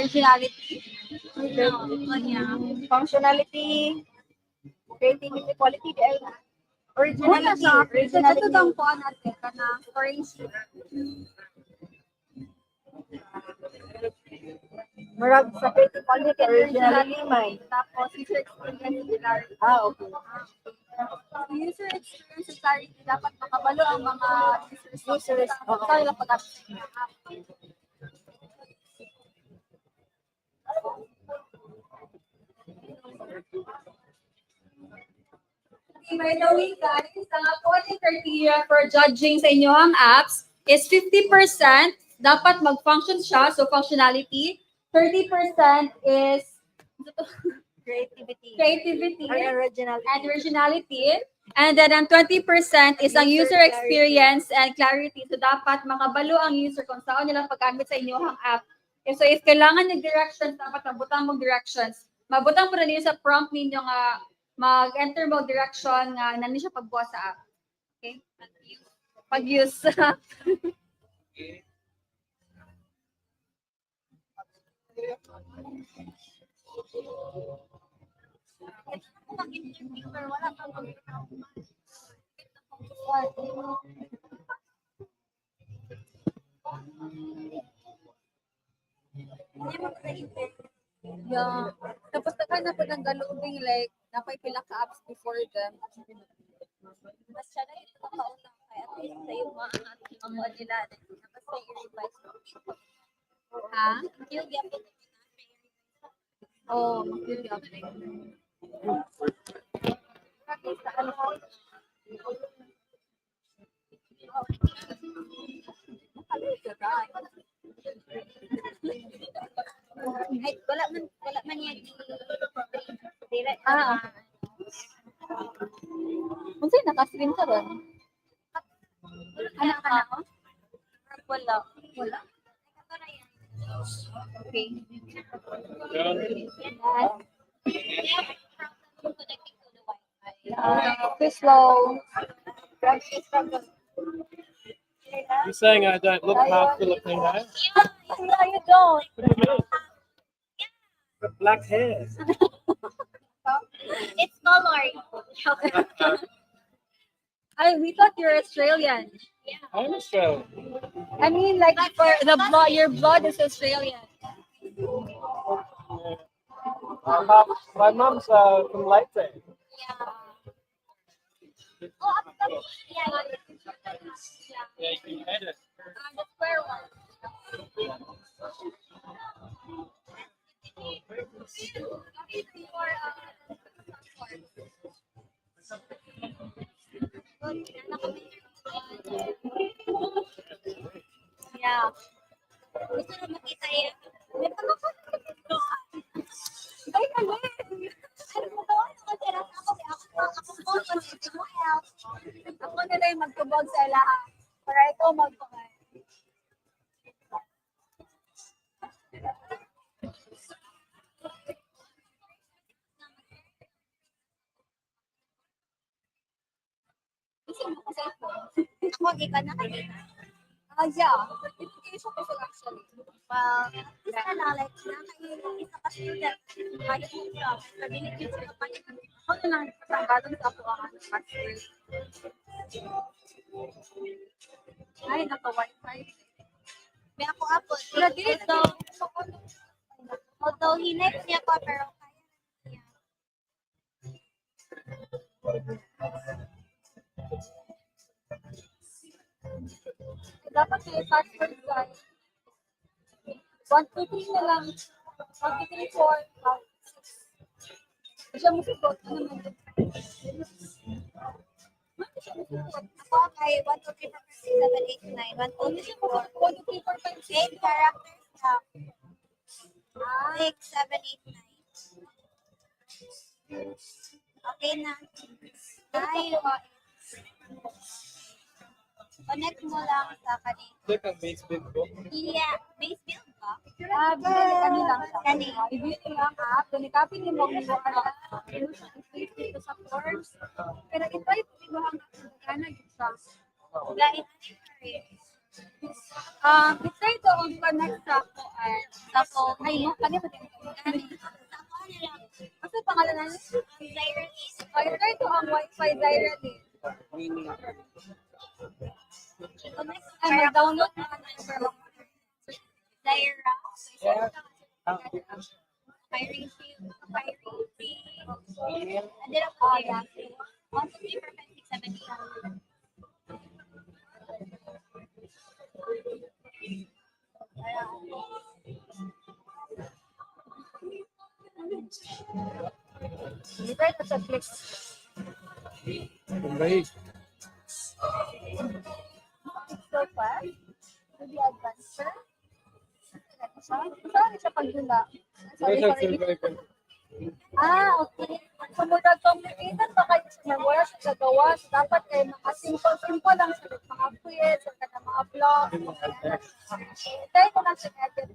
originality. Functionality, creativity, quality, originality. Ito lang po natin kana currency. Marag sa creative quality, originality, may. Tapos user experience clarity. Okay. User experience clarity dapat makabalo ang mga users Oo. sa ilang pag-gamit sa inyong app. By the way, guys, ang audit criteria for judging sa inyong apps is 50% dapat mag-function siya, so functionality. 30% is Creativity. and originality. And then ang 20% is ang user experience and clarity. So dapat makabalo ang user kung saan nilang paggamit sa inyong app. So if kailangan ng directions, dapat mabutang mo directions. Mabutang mo na niyo sa prompt ninyo nga mag-enter mo direction nga nani siya pagbuhat sa app. Okay? Pag-use. Yeah. Tapos na po ng galubing like napay-pila ka apps before them. Mas siya na ito makaunang kaya at least sa yung mga nila. Tapos sa i-revise mo. Ha? Yung gapit Oh, mag-up. ay wala man yan dire Unsay naka-screen ka ron? ano ka na wala Okay. connecting to the Wi-Fi. Too slow. You're saying I don't look half Filipino? Yeah, you don't. What do you mean? Got black hair. It's color. We thought you're Australian. I'm Australian. I mean, like for the blood, your blood is Australian. My mum's from Leyte. Yeah. Oh, yeah. Yeah, you can edit. The square one. Yeah. Gusto na makita yan. May pangkakas. Ay, galing. Ano mo ba? Ako mo help. Ako na lang yung magtubog sa lahat. Para ikaw magpakay. Ako, iba na kanina. Yeah. Certification ko sila actually. Well, isa lang, like, nakailang isa ka student. Kahit mo siya, stability sila pa yun. Ako na lang sa batang sa ako ang master. Ay, naka-wifi. May ako apo. Although hinext niya ko, pero kaya niya. Dapat may password guys. 1, 2, 3 na lang. 1, 2, 3, 4, 5, 6. Siya mo support na naman. Ako kay 1, 2, 3, 4, 5, 6, 7, 8, 9. 1, 2, 3, 4. 1, 2, 3, 4, 5, 6. 8 characters na. 6, 7, 8, 9. Okay na. Tayo. Connect mo lang sa kanina. Click on these big book. Yeah. Base build ba? Kani lang siya. Kani. I-view niyo ang app. Then i-copy niyo mo ang i-paste dito sa forms. Pero ito ay pagigahang kana siya. Guys, Itry to on connect sa ako ay mo kani mo din. Ano pangalan na? Try to ang Wi-Fi directly. Ay mag-download na number. Zaira. Piracy. And then ako, 123%, 670. Try to sa click. Right. So far, to the advancer. Saan siya pagdula? Sorry. Okay. So, muna complicated pa kayo sa wala siya gagawa. So, dapat kayo makasimple lang sa mga quiz, sa mga vlog. Try ko lang siya edit.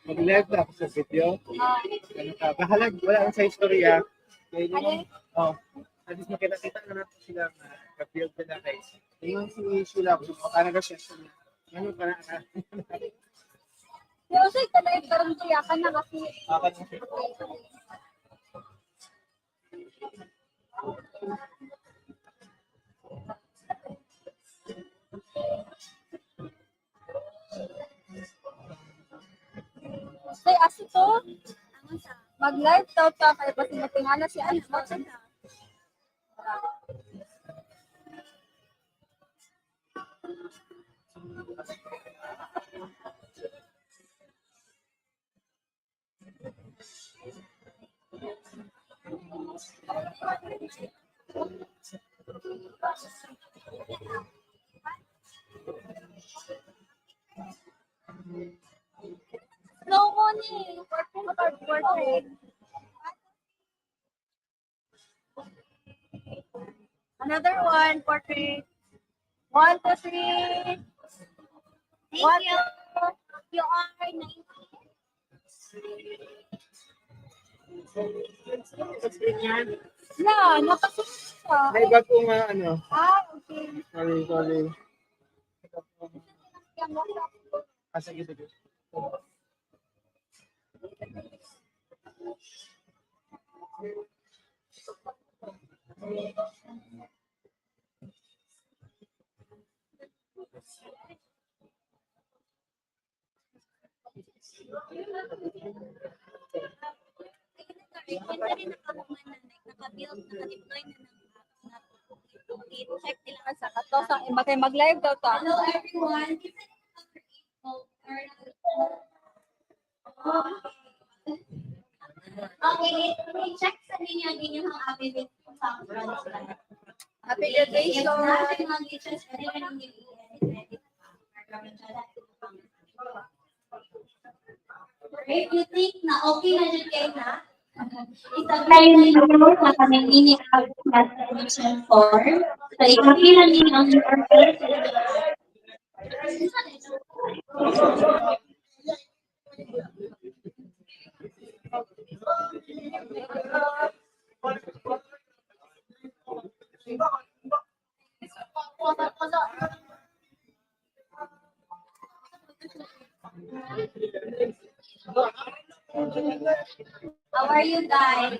Mag-live na ako sa video. Ano ka? Bahalag, wala akong sa istorya. Kaya yun, at least makita-kita na natin sila na ka-build na kayo. Yung si Sheila, makana ka siya. Ano ka na? Yung sa ito parang tiyakan na kasi. Akan mo siya. Say, aso to? Mag-live daw ta kaya pa sinatingala si Alice. Bakit na? No money. Portrait. Another one, portrait. 1, 2, 3. Thank you. You are 90. Yeah, nakasunod siya. May bagong ano. Okay. Sorry. Yan mo. Sige. Naka-build, naka-deploy na ng app. I-check nila Sa kato sa mag-live daw ta. Hello everyone. Okay, i-check sa ninyo ang inyong affiliate sa Affiliation. If you think na okay na dyan kayo na, itagay na yun na kaming ini-application form. So, ikapilan din ang your first. How are you guys?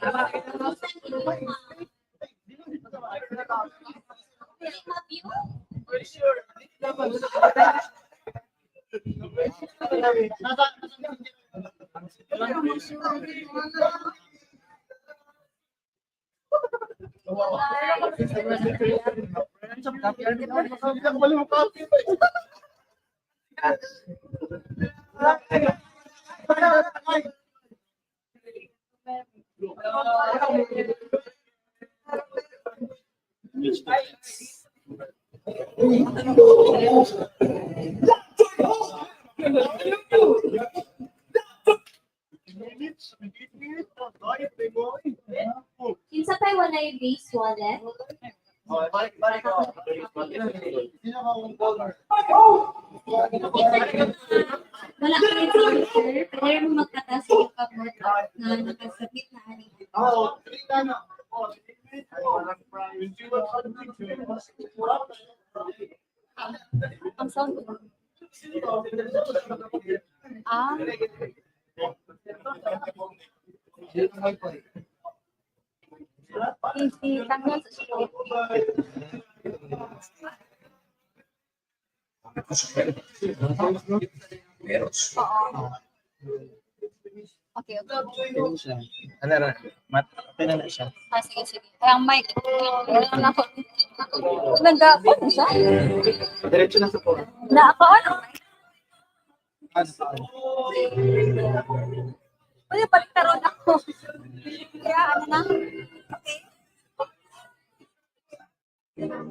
Kinsa pa'y walay base wallet? Wala ka rin user, pero mo magkatas yung kabot na nakasabit na aning. Ang sound. Ah, easy. Tanggal sa scope. Oo. Okay, okay. Ano na? Okay na siya. Ah, sige, sige. Ang mic. Wala na ako. Nag-upload na siya? Diretso na sa phone. Na ako, ano? Pwede paligtaron ako. Kaya ano na? Okay.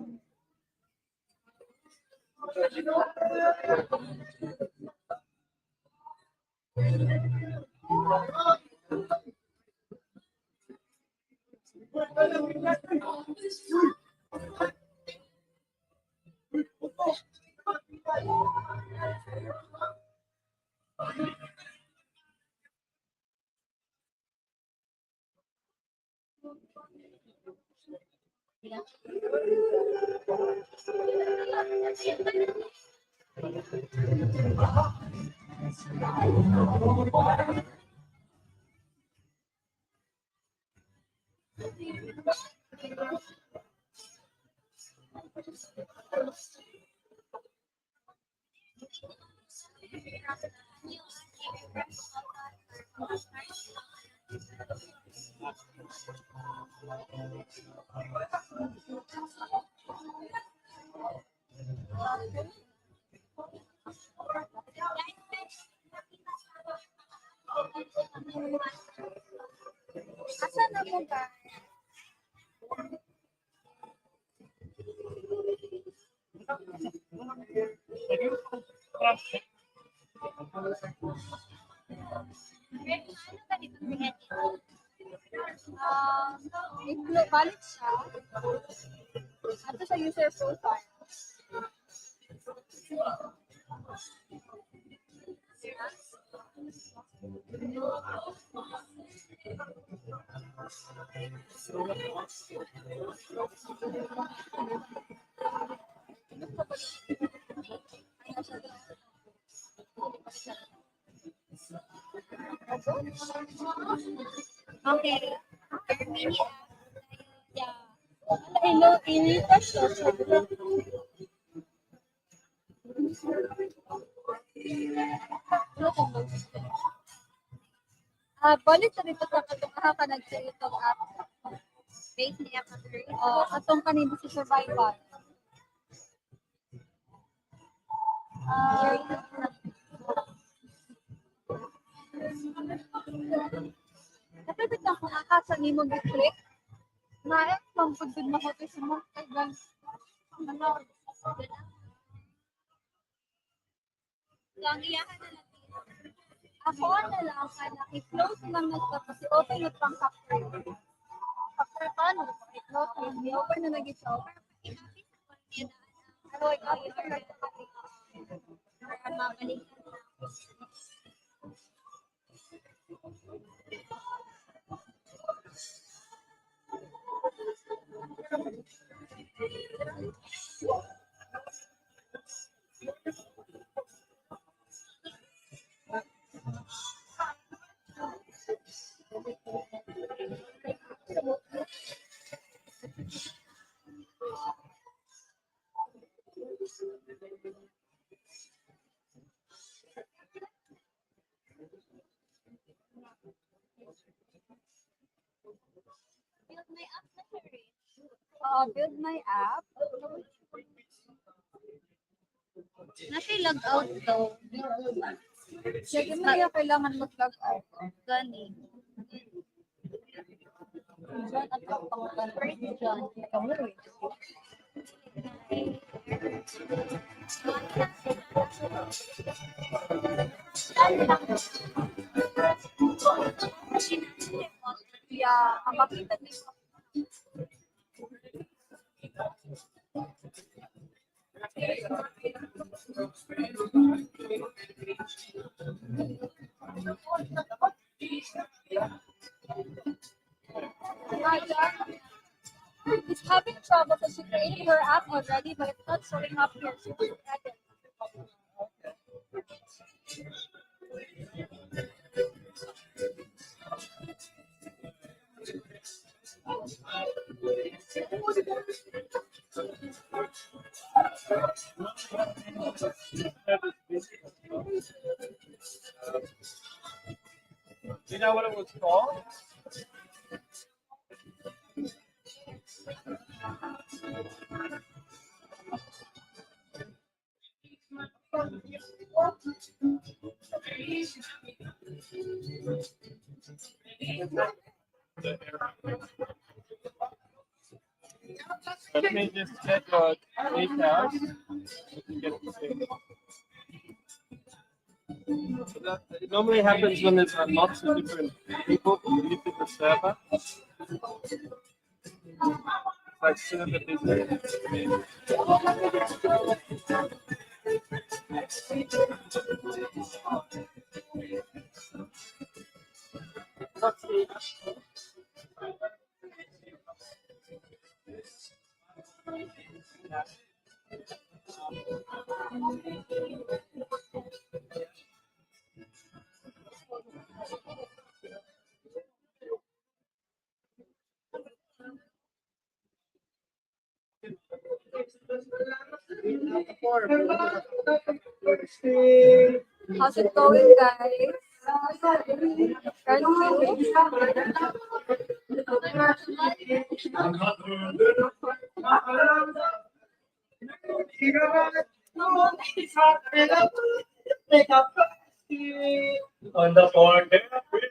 Asan na mo ba? Balik siya. Ato sa user profile. Okay. Yeah. Hello, i-refresh siya. Balik sa dito sa katong ka nag-create ng app. Base niya ka rin. Atong kanino si survival. Kapit na kung akasa ni mo gi-click. Naek, mampagod na ko sa mga kaigan. Ano? Lang iyahan na natin. Ako na lang, i-close lang na ito kasi open na pang factory. Factory paano? I-close na, i-open na nag-isa. Pero i-copy na lang ito. Para mabalik. Build my app. Naki-log out daw. Sige, Maria, kailangan mag-log out. Gani. John, at ang pang-convert ni John. Yeah, ang makita dito. He's having trouble because she created her app already, but it's not showing up here. She was edit. You know what it was called? Let me just check your details. So that it normally happens when there's lots of different people connected to the server. Like server business. How's it going, guys? On the point,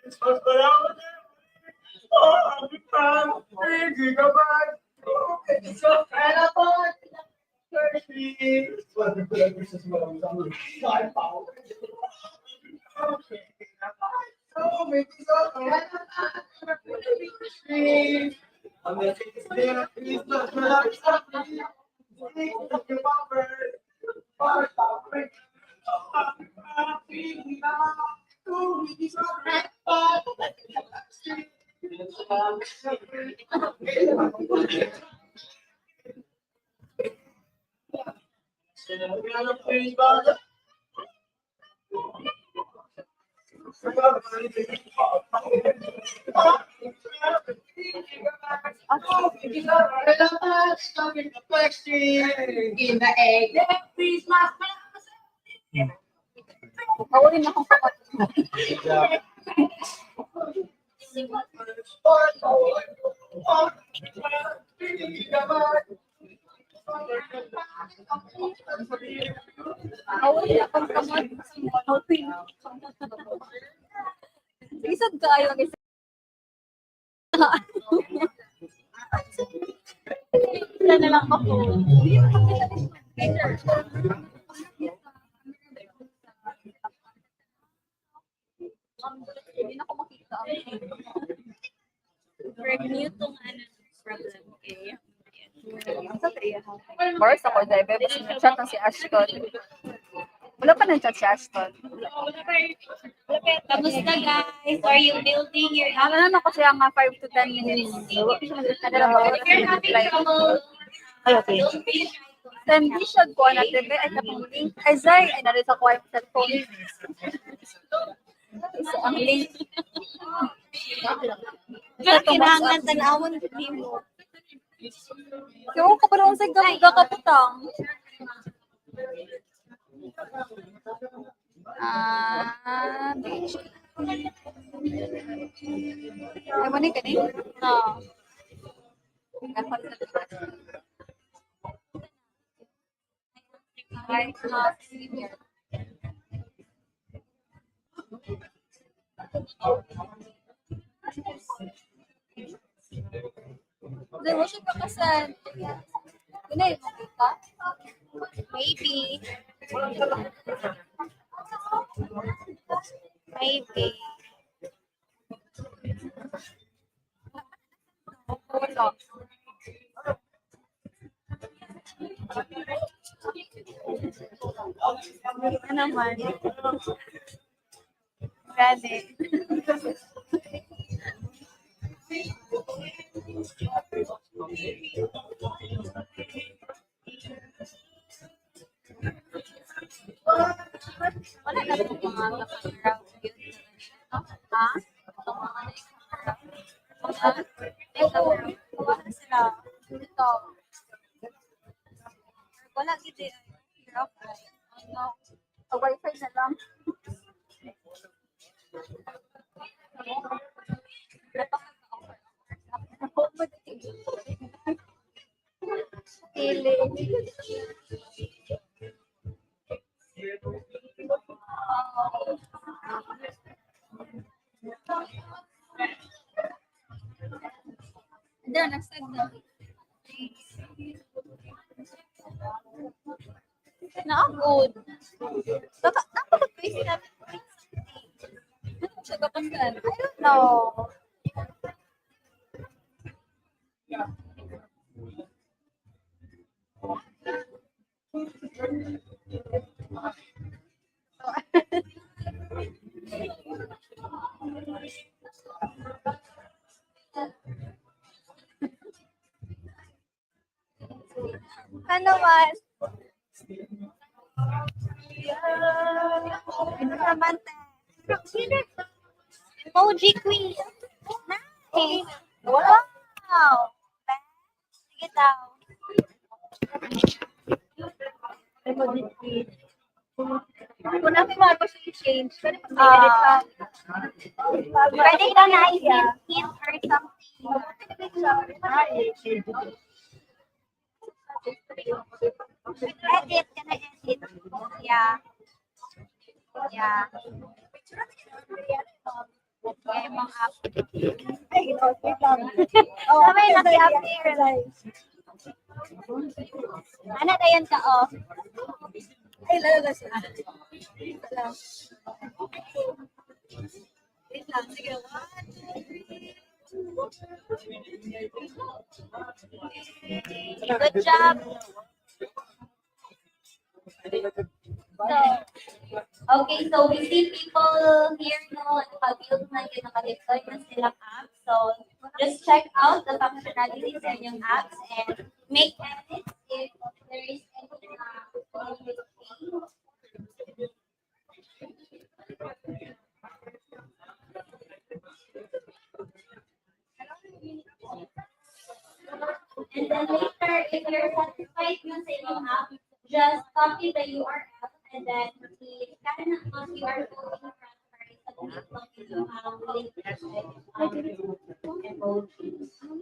it's not around. Oh, we found 3 gigabytes. Oh, it's so terrible. In the egg. Hawalin na akong kapat. Hawalin na akong kamat. Isad ka ayaw. Wala na lang ako. Hindi na ako makita. Review tong ano problem. Okay. Boris ako, Debe. Basta nag-chat ng si Ashton. Wala pa nang chat si Ashton. Kamusta guys? Are you building your app? Ano na ko siya nga 5 to 10 minutes. If you're having trouble, Okay. don't be shy to ask. Hindi siya ko na TV ay katong link. Ay, Zay, ay narin sa ko ay cellphone. Isa ang link. Pero kailangan tanawon mo. Yung kaparoon sa gagakaputang. Ay, mani ka ni? No. Hi. Hindi mo siya kakasan. Yun na yung makita. Maybe. Maybe. Wala. Ano naman? Grabe. Wala na itong mga camera. Ha? Itong mga ito. Wala sila. Ito. Wala gid eh. Hirap. Ano? Wifi na lang. Pili. There, next time na. Na-upload. Napaka-base namin. Ano siya kapasan? I don't know. Ano man? Ano naman tayo? Emoji queen. Nice. Wow! Sige daw. Kung namin mga gusto i-change, pwede pa Pwede ka na i-hint or something. Edit ka na edit. Yeah. Yeah. Yeah, yung mga app. Sabay naki-appear. Ano tayo ka, oh? Ay, lalo siya. Wait lang, sige. Good job. Okay, so we see people here no, naka-build na yun, naka-deploy na silang apps. So just check out the functionalities in yung apps and make edits if there is any and then later, if you're satisfied with sa inyong app, just copy the URL and then i-scan ang QR code in transfer it sa link emojis. Don't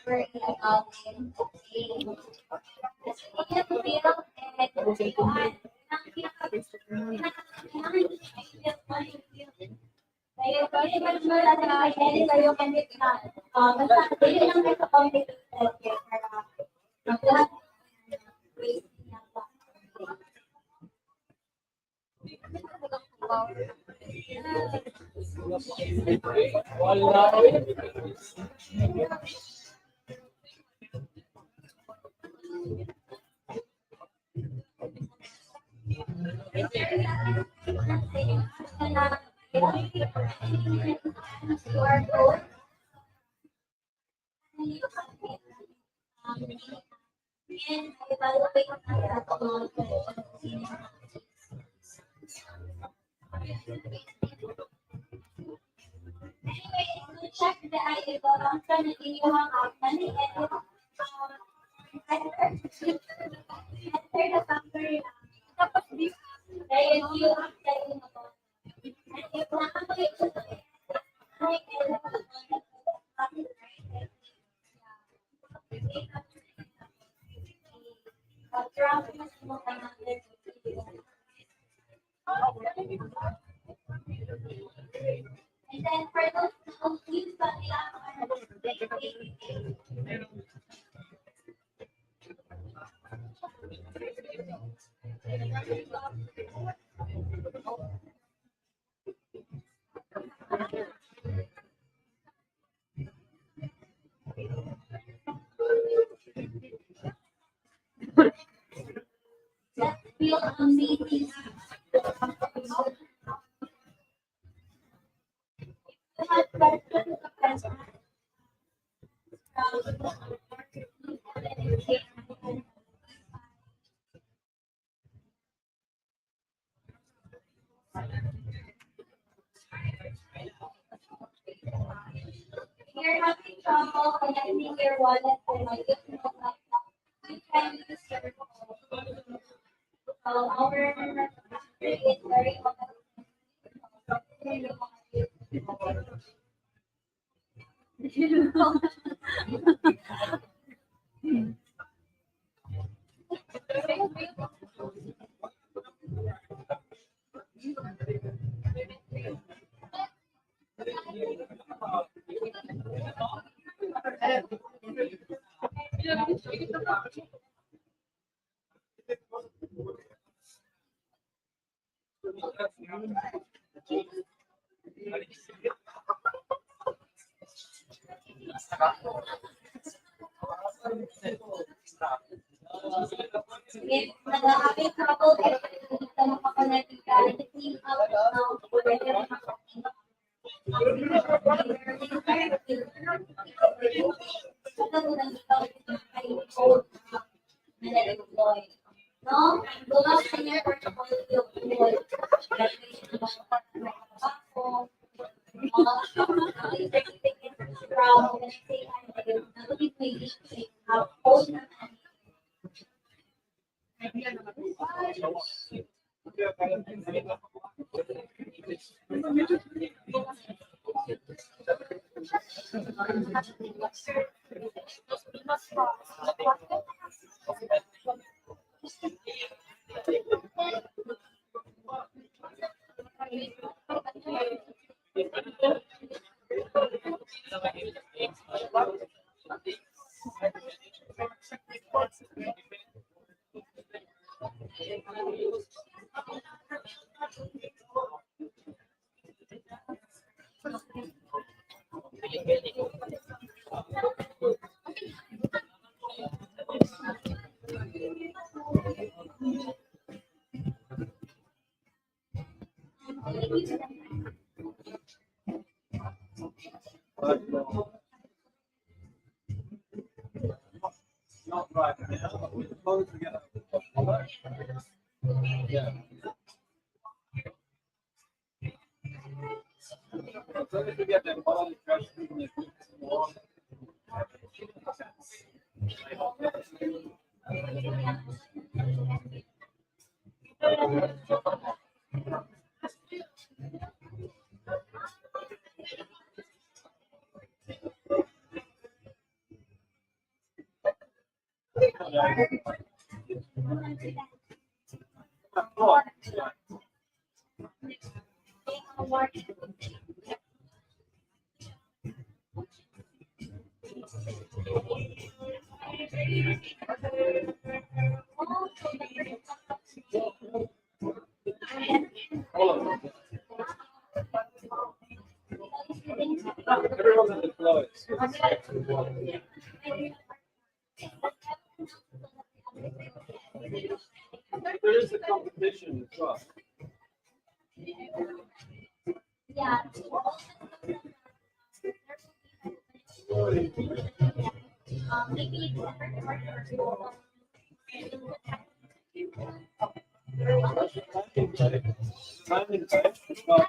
worry about it. Anyway, to check the ID ko, ang sana inyong app, mali edit, enter the factory lang. Tapos, dahil yung app tayo na po. And if nakakalik ko ito, ay edit ko ito. And then for those who use the let's feel amazing. You're having trouble connecting your wallet to my laptop. You can use your phone. So our factory is very if nag-having trouble with the makakonect ka, clean out now, pwede makakita. No, do not send your portfolio Not right now. We're close together. Yeah. So if we get that bottom question, everyone's at the close. There is a competition as well. Yeah. Maybe Timing, well,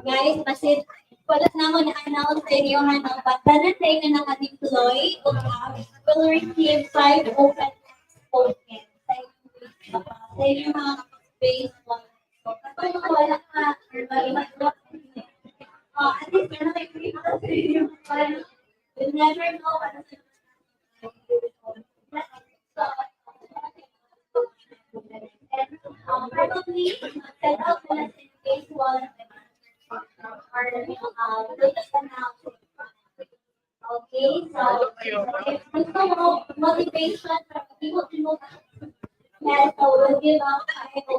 Guys, basit wala na mo na-announce sa inyo ng batanan tayo na naka-deploy o apps will receive 5 open tokens sa inyo mga space one. So, kapag wala ka, at least meron tayo kita sa inyo. You'll never know what is probably set up na sa phase one or okay, so if gusto mo motivation para people to know that, so we'll give out 5 na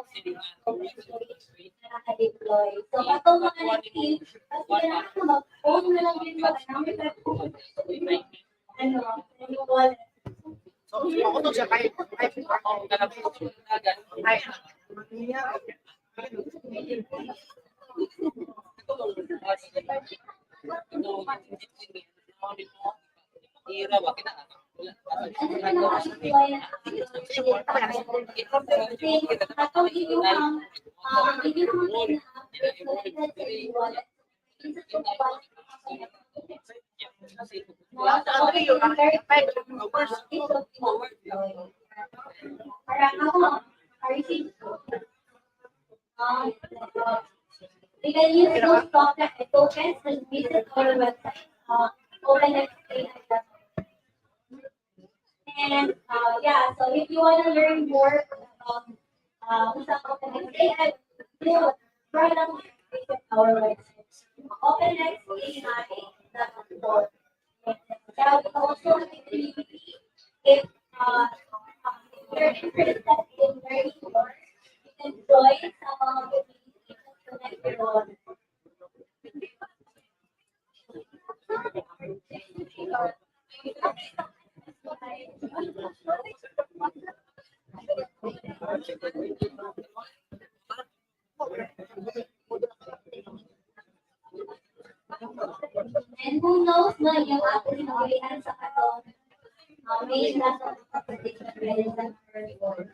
naka-deploy. So kapag mga nag-team, kasi kailangan na mag-phone na lang din sa namin yung wallet. So, ako to siya kahit You can use those tokens and visit our website, OpenxAI.com. And yeah, so if you want to learn more about OpenxAI, try to visit our website, OpenxAI.com. That will also if you're interested in learning more, you can join some of the and who knows na yung ating nagayan sa katon, may nasa competition ready sa report.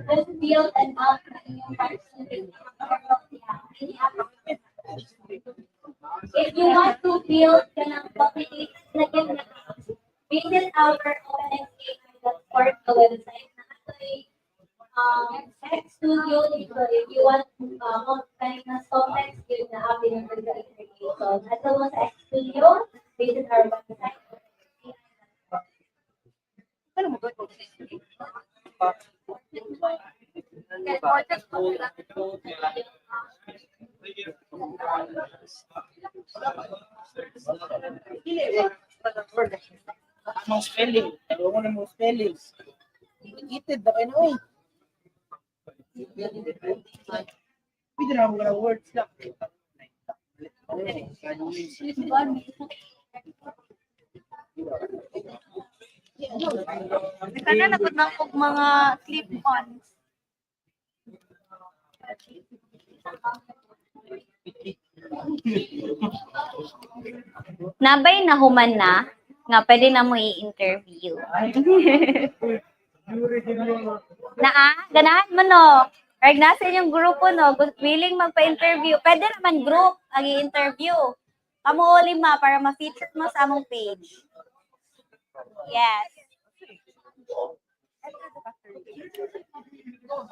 Just build an app if you want to build an complicated visit our OpenxAI.org website. X Studio dito, if you want na complex yun na app in your application. At mo sa X Studio, visit our website. Among spelling. Ayaw mo na mong spelling. Ikited na kayo na, uy. Pwede na ako ng words lang. Kana na pud ng mga clip-ons. Nabay na human na, nga pwede na mo i-interview. Ganahan mo no. Right nasa inyong grupo no, willing magpa-interview. Pwede naman group ang i-interview. Kamu lima para ma-feature mo sa among page. Yes. Oh,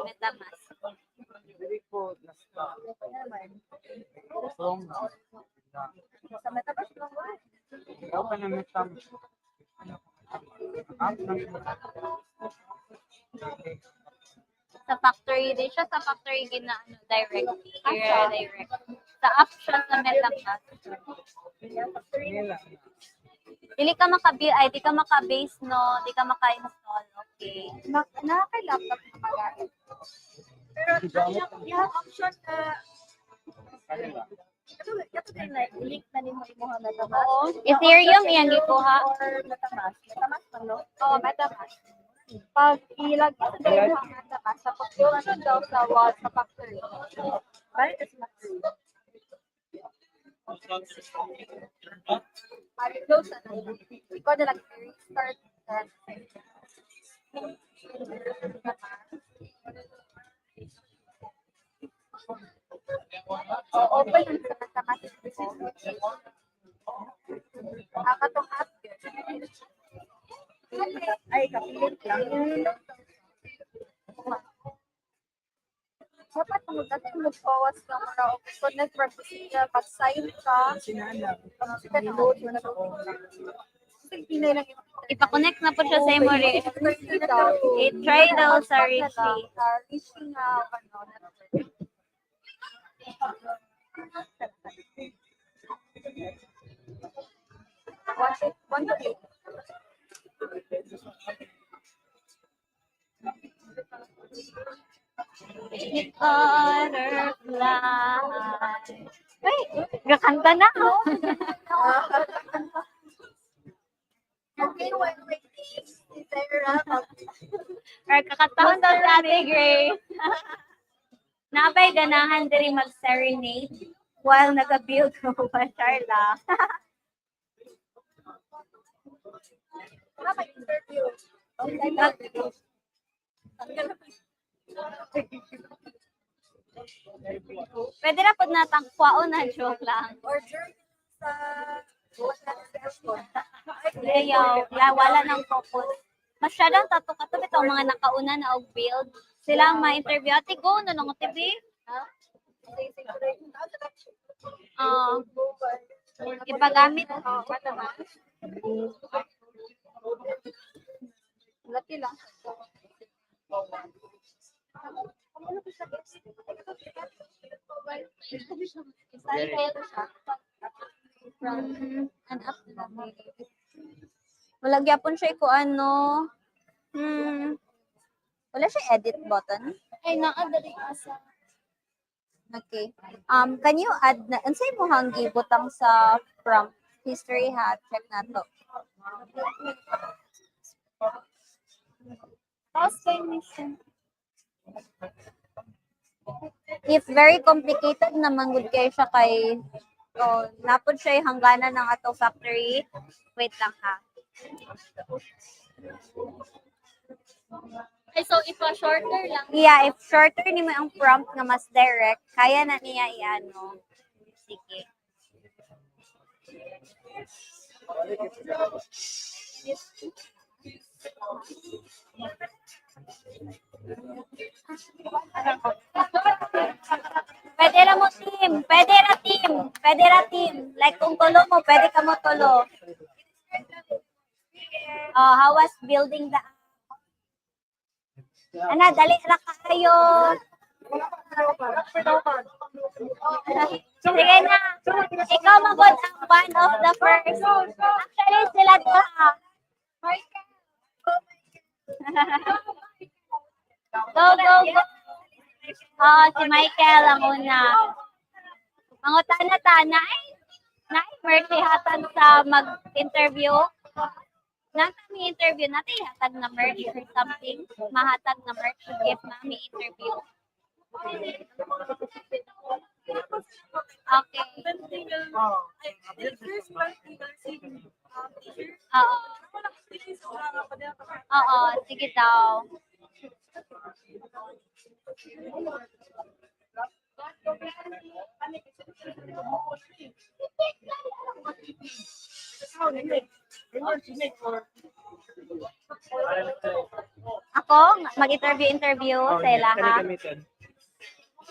MetaMask. Sa metaverse lang ba? Ikaw ka na metam. Sa factory din siya, sa factory ginaano direct. Direct. Sa app siya sa MetaMask. Dili ka maka-build, di ka maka-base no, di ka maka-install. Okay. Nakaka-laptop na magalit. Pero you have option ito din like link na nimo imuha MetaMask. Ethereum yan gikuha. Or MetaMask. MetaMask pa no? Oo, MetaMask. Pag ilagay sa dahil ang MetaMask, sa pag-function daw sa wall sa factory. Balik sa factory. Close na lang. Ikaw na lang restart. Open yung sa MetaMask. Katong app. Ay, kapilit lang. Dapat mag-forward ka mara o connect representative pag-sign ka. Pag-download mo na ito. Ipa-connect na po siya sa imo rin. I-try daw sa Rishi. Rishi nga, network. One to eight. Butterfly. Ay, gakanta na ako. Okay, one way is Sarah. Or kakatahon daw sa Ate Grace. Nabay ganahan diri mag-serenade while nag-build ko pa Charla. May interview. Pwede na po natang kwaon na joke lang. Or during sa Wala nang focus. Masyadong tato-kato itong mga nakauna na og build. Sila ang ma-interview. Ate, go na lang, TV. Ipagamit. Laki lang. Wala gyapon siya ko ano. Wala siya edit button. Ay, naa-dali asa. Okay. Can you add na unsay mo hang gibutang sa prompt history ha? Check na to. Task mission. If very complicated naman gud kay siya kay napod siya hangganan ng ato factory. Wait lang ha. Ay, so if a shorter lang. Yeah, if shorter nimo ang prompt nga mas direct, kaya na niya iano. Sige. Pwede ra mo team. Pwede ra team. Pwede ra team. Like kung tulo mo, pwede ka mo tulo. Oh, how was building the Ana, dali ra kayo. Sige na. Ikaw magod ang one of the first. Actually, sila to. Go, go, go. Oh, si Michael ang una. Mangutana-tana na mercy hatag sa mag-interview. Nami interview natin hatag na merch or something. Mahatag na merch if nami interview. Okay. Oo. Oo, sige daw. Ako, mag-interview sa ilaha.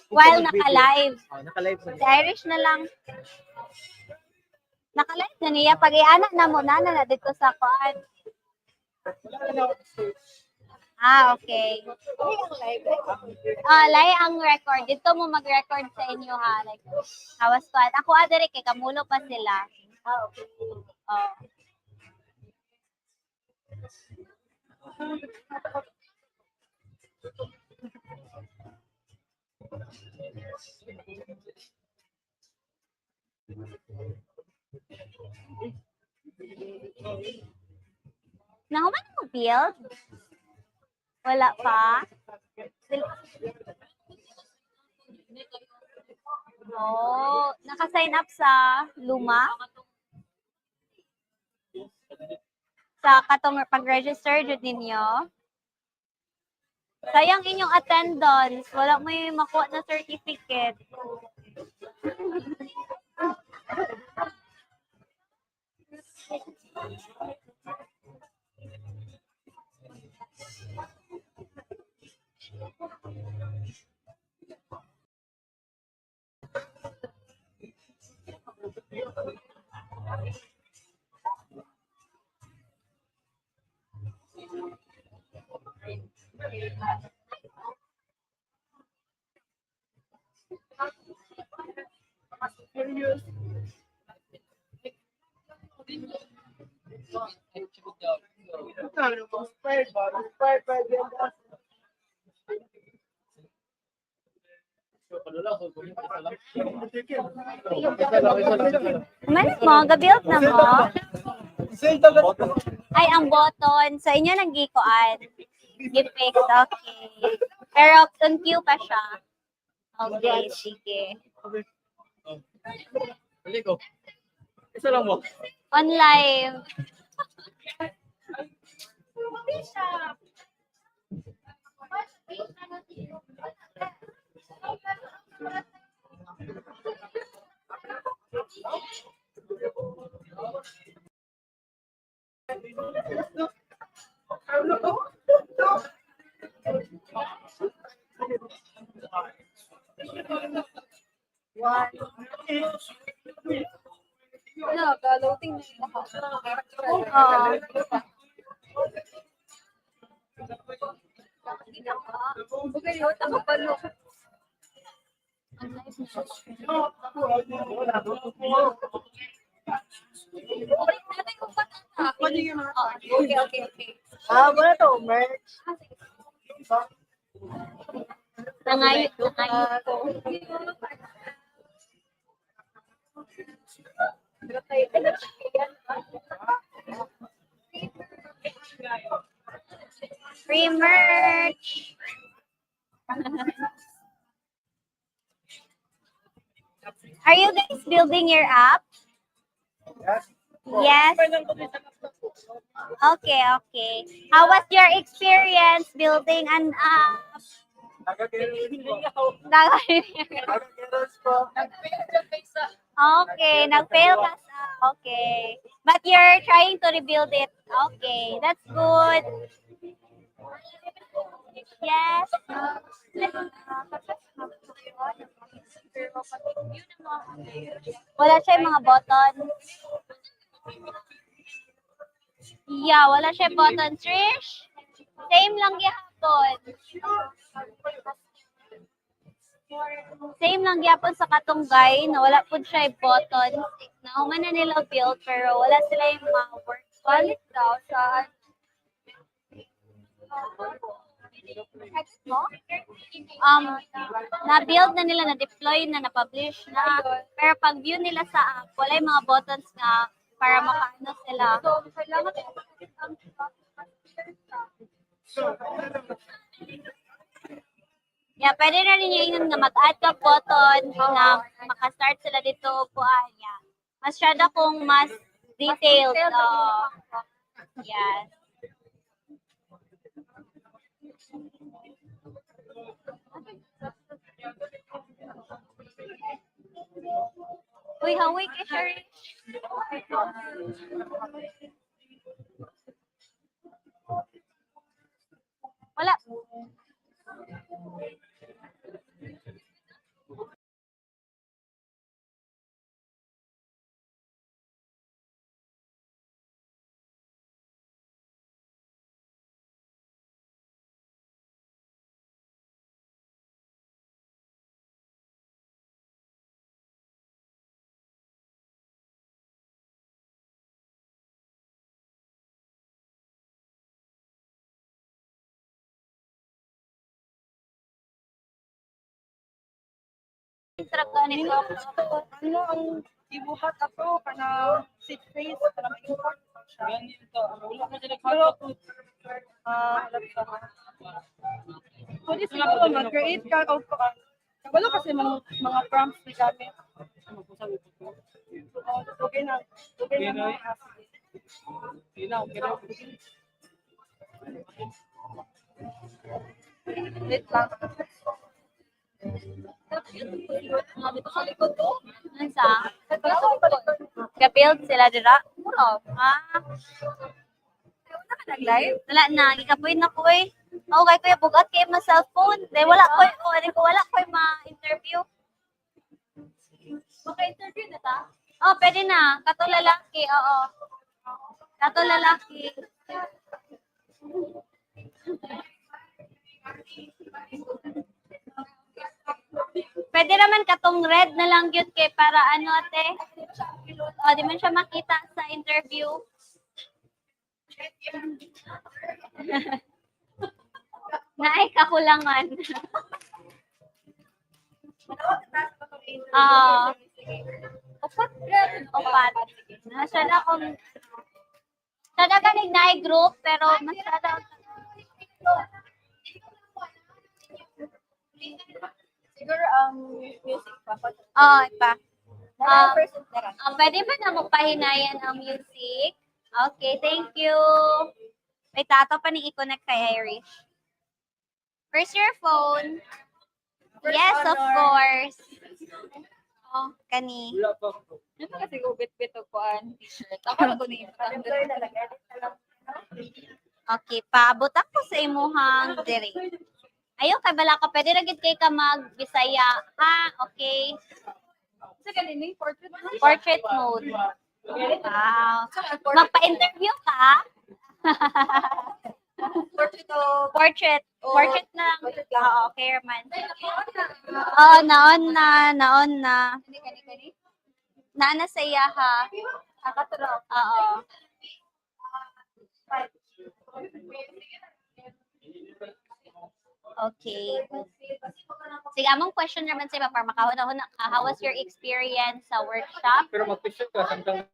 While naka-live. Naka-live Si Irish na lang. Naka-live na niya. Pag-iana na muna na dito sa kuan. Okay. Lay ang record. Dito mo mag-record sa inyo ha. Like, hawas kuan. Ako adere kay kamulo pa sila. Okay. Oh. Nahuman mo build? Wala pa? Oh, naka-sign up sa Luma? Sa katong pag-register jud ninyo? Sayang inyong attendance. Wala mo yung makuha na certificate. Manik mo, gabuild na mo. Ay, ang button. So, inyo nang gikuan. Gipix, okay. Pero, on queue pa siya. Okay, sige. Balik ko. Isa lang mo. On live. Ano, loading na yung lahat. Okay, yun, ako pa no. Okay. Wala to, merch. Nangayo ko. Free merch. Are you guys building your app? Yes. Okay. How was your experience building an app? Okay, nag-fail ka sa. Okay. But you're trying to rebuild it. Okay, that's good. Yes. Wala siya yung mga button. Yeah, wala siya button. Trish, same lang gihapon. Same lang gyapon sa katunggay na wala po siya yung button. Nauman na nila build pero wala sila yung mga work. Balik daw sa Na-build na nila, na-deploy na, na-publish na. Pero pag view nila sa app, wala yung mga buttons nga para makaano sila. so kailangan Yeah, pwede na rin yung nga mag-add ka button na makastart sila dito upuan. Yeah. Masyado kung mas detailed. Yes. Uy, hawi kay Sherry. Wala. Talaga nito. Ano ang ibuhat ako kana seed phrase para ma-import ko siya. Pero, alam ka na. Pwede siguro mag-create ka of wala kasi mga prompts na gamit. Okay na. Okay na. Wait lang. Ano sa? Ka-build sila dira. nag-live. Wala na, gikapoy na ko eh. Okay, kuya, bugat kayo ma cellphone. Dahil wala ko ma-interview. Maka-interview na ta? Oh, pwede na. Kato lalaki, oo. Kato lalaki. Pwede naman katong red na lang yun kay para ano ate. Oh, di man siya makita sa interview. Naay kakulangan. Upat. Upat. Masyada kong sada ka naig group pero masyada Siguro music pa. ipa. Pwede ba na magpahinayan ang music? Okay, thank you. May tato pa ni i-connect kay Irish. Where's your phone? Yes, of course. Oh, kani. Ano kasi go bit-bit o kuan t-shirt. Ako na ko ni Okay, paabot ako sa imuhang dire. Ayaw kay bala ka pwede ra gid kay ka mag-Bisaya. Ha, okay. Sa galing portrait. Portrait mode. Wow. Magpa-interview ka? Portrait o Portrait. Portrait na lang. Portrait lang. Oo, okay, man. Oh, naon na. Kani. Naana sa iya ha. Nakatulog. Oo. Okay. Sige, among question naman sa iba para makawan ako na how was your experience sa workshop? Pero mag-question ka hanggang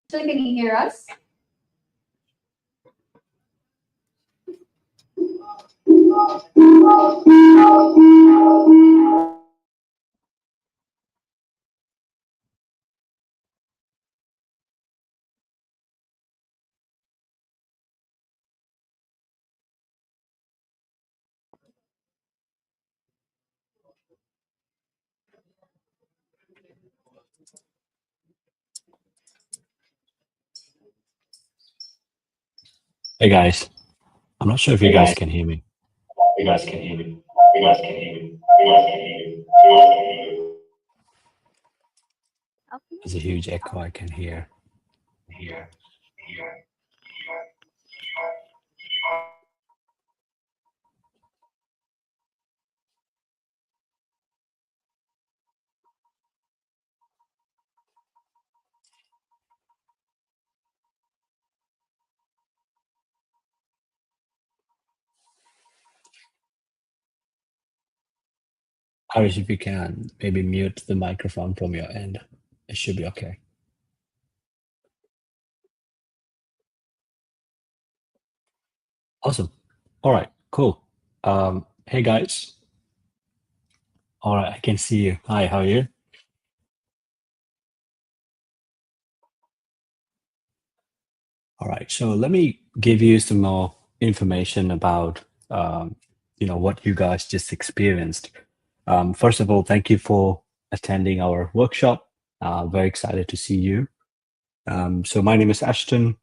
So can you hear us? Hey guys, I'm not sure if you guys can hear me. There's a huge echo I can hear. Harish, if you can, maybe mute the microphone from your end. It should be okay. Awesome. All right, cool. Hey guys. All right, I can see you. Hi, how are you? All right, so let me give you some more information about what you guys just experienced. First of all, thank you for attending our workshop. Very excited to see you. So my name is Ashton.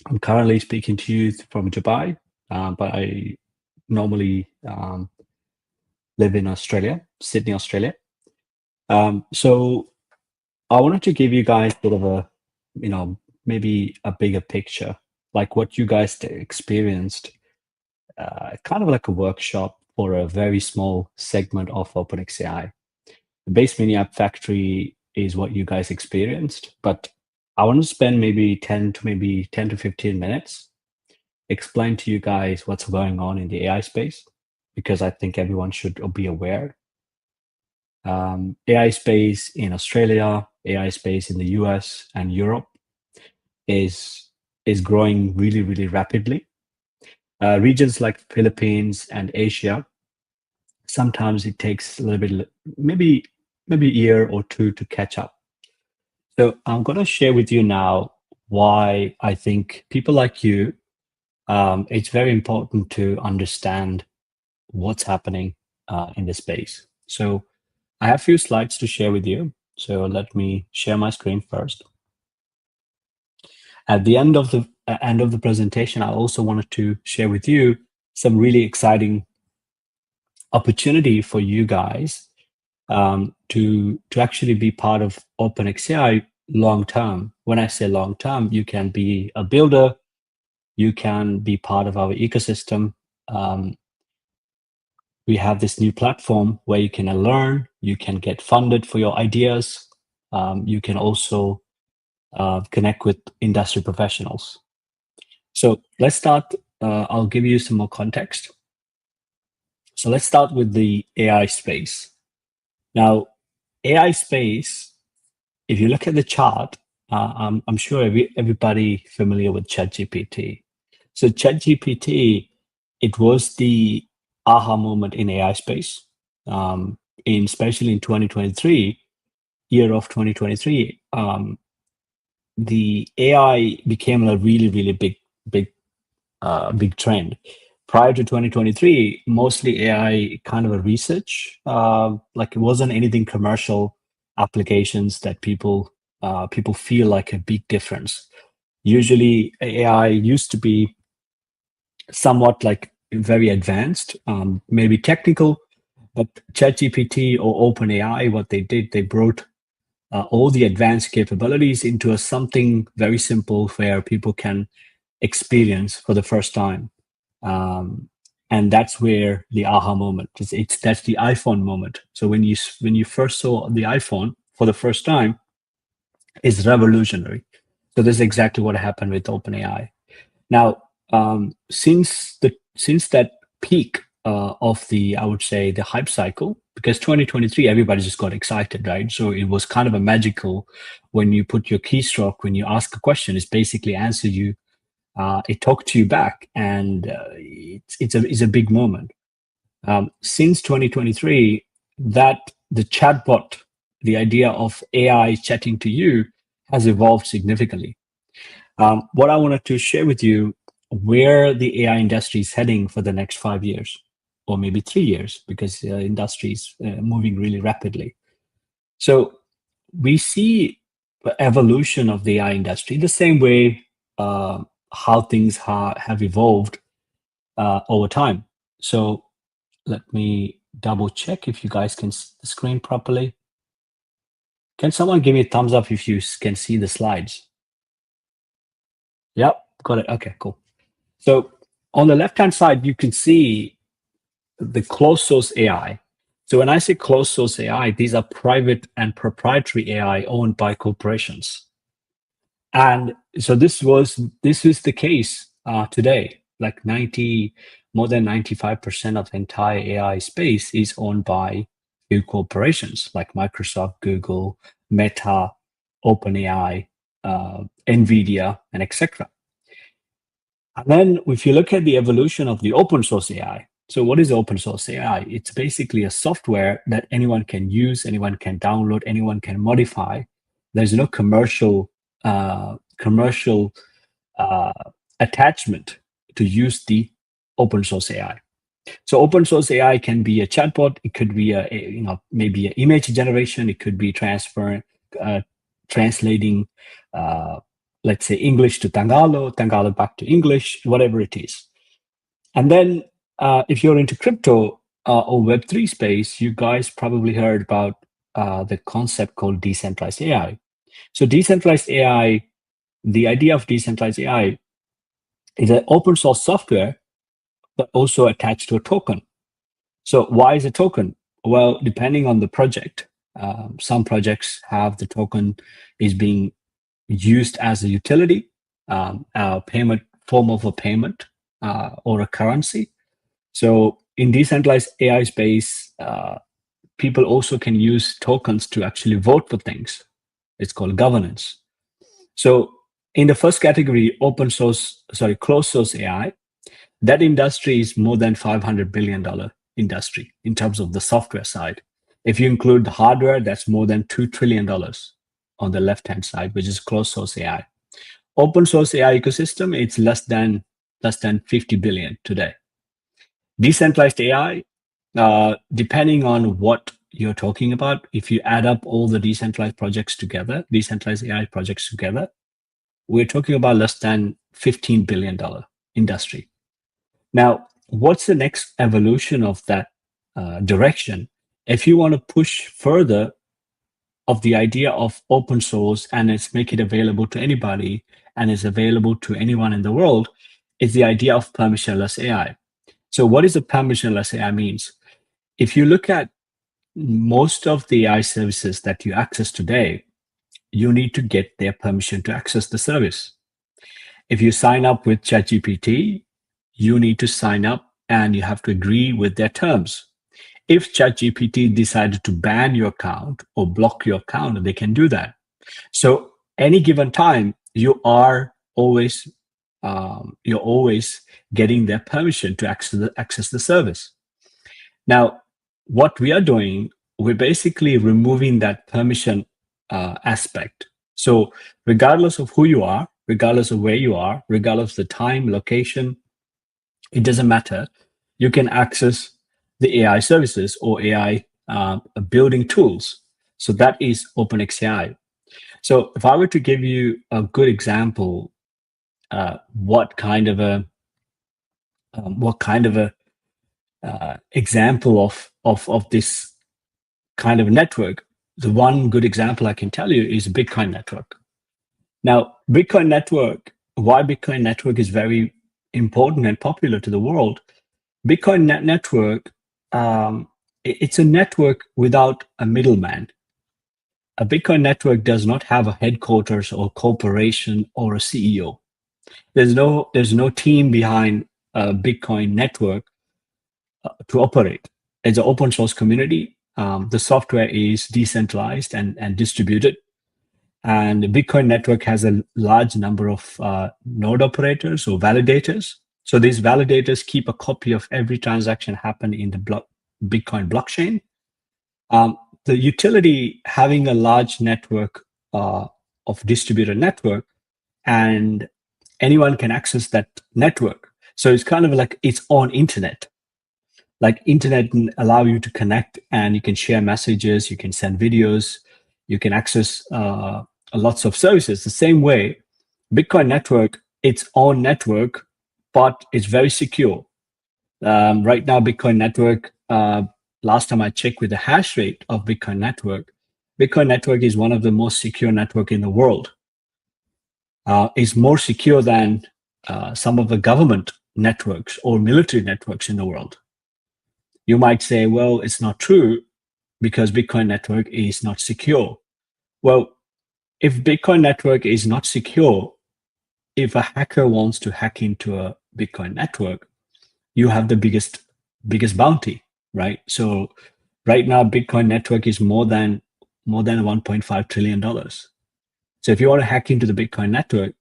I'm currently speaking to you from Dubai, but I normally live in Australia, Sydney, Australia. So I wanted to give you guys a bit of a, maybe a bigger picture, like what you guys experienced, kind of like a workshop for a very small segment of OpenxAI. The base mini app factory is what you guys experienced, but I want to spend maybe 10 to 15 minutes explain to you guys what's going on in the AI space, because I think everyone should be aware. AI space in Australia, AI space in the US and Europe is growing really, really rapidly. Regions like Philippines and Asia, sometimes it takes a little bit, maybe a year or two to catch up. So I'm going to share with you now why I think people like you, it's very important to understand what's happening in the space. So I have a few slides to share with you. So let me share my screen first. At the end of the presentation, I also wanted to share with you some really exciting opportunity for you guys to actually be part of OpenxAI long term. When I say long term, you can be a builder, you can be part of our ecosystem. We have this new platform where you can learn, you can get funded for your ideas. You can also connect with industry professionals. So let's start. I'll give you some more context. So let's start with the AI space. Now, AI space, if you look at the chart, I'm sure everybody familiar with ChatGPT. So ChatGPT, it was the aha moment in AI space, especially in 2023, year of 2023. The AI became a really, really big trend. Prior to 2023, mostly AI kind of a research, like it wasn't anything commercial applications that people feel like a big difference. Usually AI used to be somewhat like very advanced, maybe technical, but ChatGPT or OpenAI, what they did, they brought all the advanced capabilities into something very simple where people can experience for the first time. And that's where the aha moment is. That's the iPhone moment. So when you first saw the iPhone for the first time, it's revolutionary. So this is exactly what happened with OpenAI. Now, since that peak of the, I would say, the hype cycle, because 2023, everybody just got excited, right? So it was kind of a magical when you put your keystroke, when you ask a question, it's basically answer you, it talked to you back, and it's a big moment. Since 2023, that the chatbot, the idea of AI chatting to you, has evolved significantly. What I wanted to share with you, where the AI industry is heading for the next 5 years, or maybe 3 years, because the industry is moving really rapidly. So we see the evolution of the AI industry the same way how things have evolved over time. So let me double check if you guys can see the screen properly. Can someone give me a thumbs up if you can see the slides? Yep, got it. Okay, cool. So on the left-hand side, you can see the closed source AI. So when I say closed source AI, these are private and proprietary AI owned by corporations. And so this is the case today. Like more than 95% of the entire AI space is owned by few corporations like Microsoft, Google, Meta, OpenAI, NVIDIA, and etc. And then if you look at the evolution of the open source AI, so what is open source AI? It's basically a software that anyone can use, anyone can download, anyone can modify. There's no commercial attachment to use the open source AI. So open source AI can be a chatbot. It could be maybe an image generation. It could be translating, let's say, English to Tagalog back to English, whatever it is. And then if you're into crypto or Web3 space, you guys probably heard about the concept called decentralized AI. So decentralized AI, the idea of decentralized AI is an open source software, but also attached to a token. So why is a token? Well, depending on the project, some projects have the token is being used as a utility, a payment form of a payment or a currency. So in decentralized AI space, people also can use tokens to actually vote for things. It's called governance. So in the first category, closed source AI, that industry is more than $500 billion industry in terms of the software side. If you include the hardware, that's more than $2 trillion on the left-hand side, which is closed source AI. Open source AI ecosystem, it's less than 50 billion today. Decentralized AI, depending on what you're talking about, if you add up all the decentralized AI projects together, we're talking about less than $15 billion industry. Now, what's the next evolution of that direction? If you want to push further of the idea of open source and make it available to anybody and is available to anyone in the world, is the idea of permissionless AI. So what is a permissionless AI means? If you look at most of the AI services that you access today, you need to get their permission to access the service. If you sign up with ChatGPT, you need to sign up and you have to agree with their terms. If ChatGPT decided to ban your account or block your account, they can do that. So any given time, you are always getting their permission to access the service. Now, what we are doing, we're basically removing that permission aspect. So regardless of who you are, regardless of where you are, regardless of the time, location, it doesn't matter. You can access the AI services or AI building tools. So that is OpenxAI. So if I were to give you a good example, what kind of a example of this kind of network, the one good example I can tell you is Bitcoin network. Now, Bitcoin network, why Bitcoin network is very important and popular to the world. Bitcoin network, it's a network without a middleman. A Bitcoin network does not have a headquarters or corporation or a CEO. There's no team behind a Bitcoin network to operate. It's an open source community. The software is decentralized and distributed. And the Bitcoin network has a large number of node operators or validators. So these validators keep a copy of every transaction happen in the Bitcoin blockchain. The utility having a large network of distributed network, and anyone can access that network. So it's kind of like its own internet. Like internet allow you to connect and you can share messages, you can send videos, you can access lots of services. The same way, Bitcoin network, its own network, but it's very secure. Right now, Bitcoin network, last time I checked with the hash rate of Bitcoin network is one of the most secure network in the world. It's more secure than some of the government networks or military networks in the world. You might say, well, it's not true because Bitcoin network is not secure. Well, if Bitcoin network is not secure, if a hacker wants to hack into a Bitcoin network, you have the biggest bounty, right? So right now, Bitcoin network is more than $1.5 trillion. So if you want to hack into the Bitcoin network,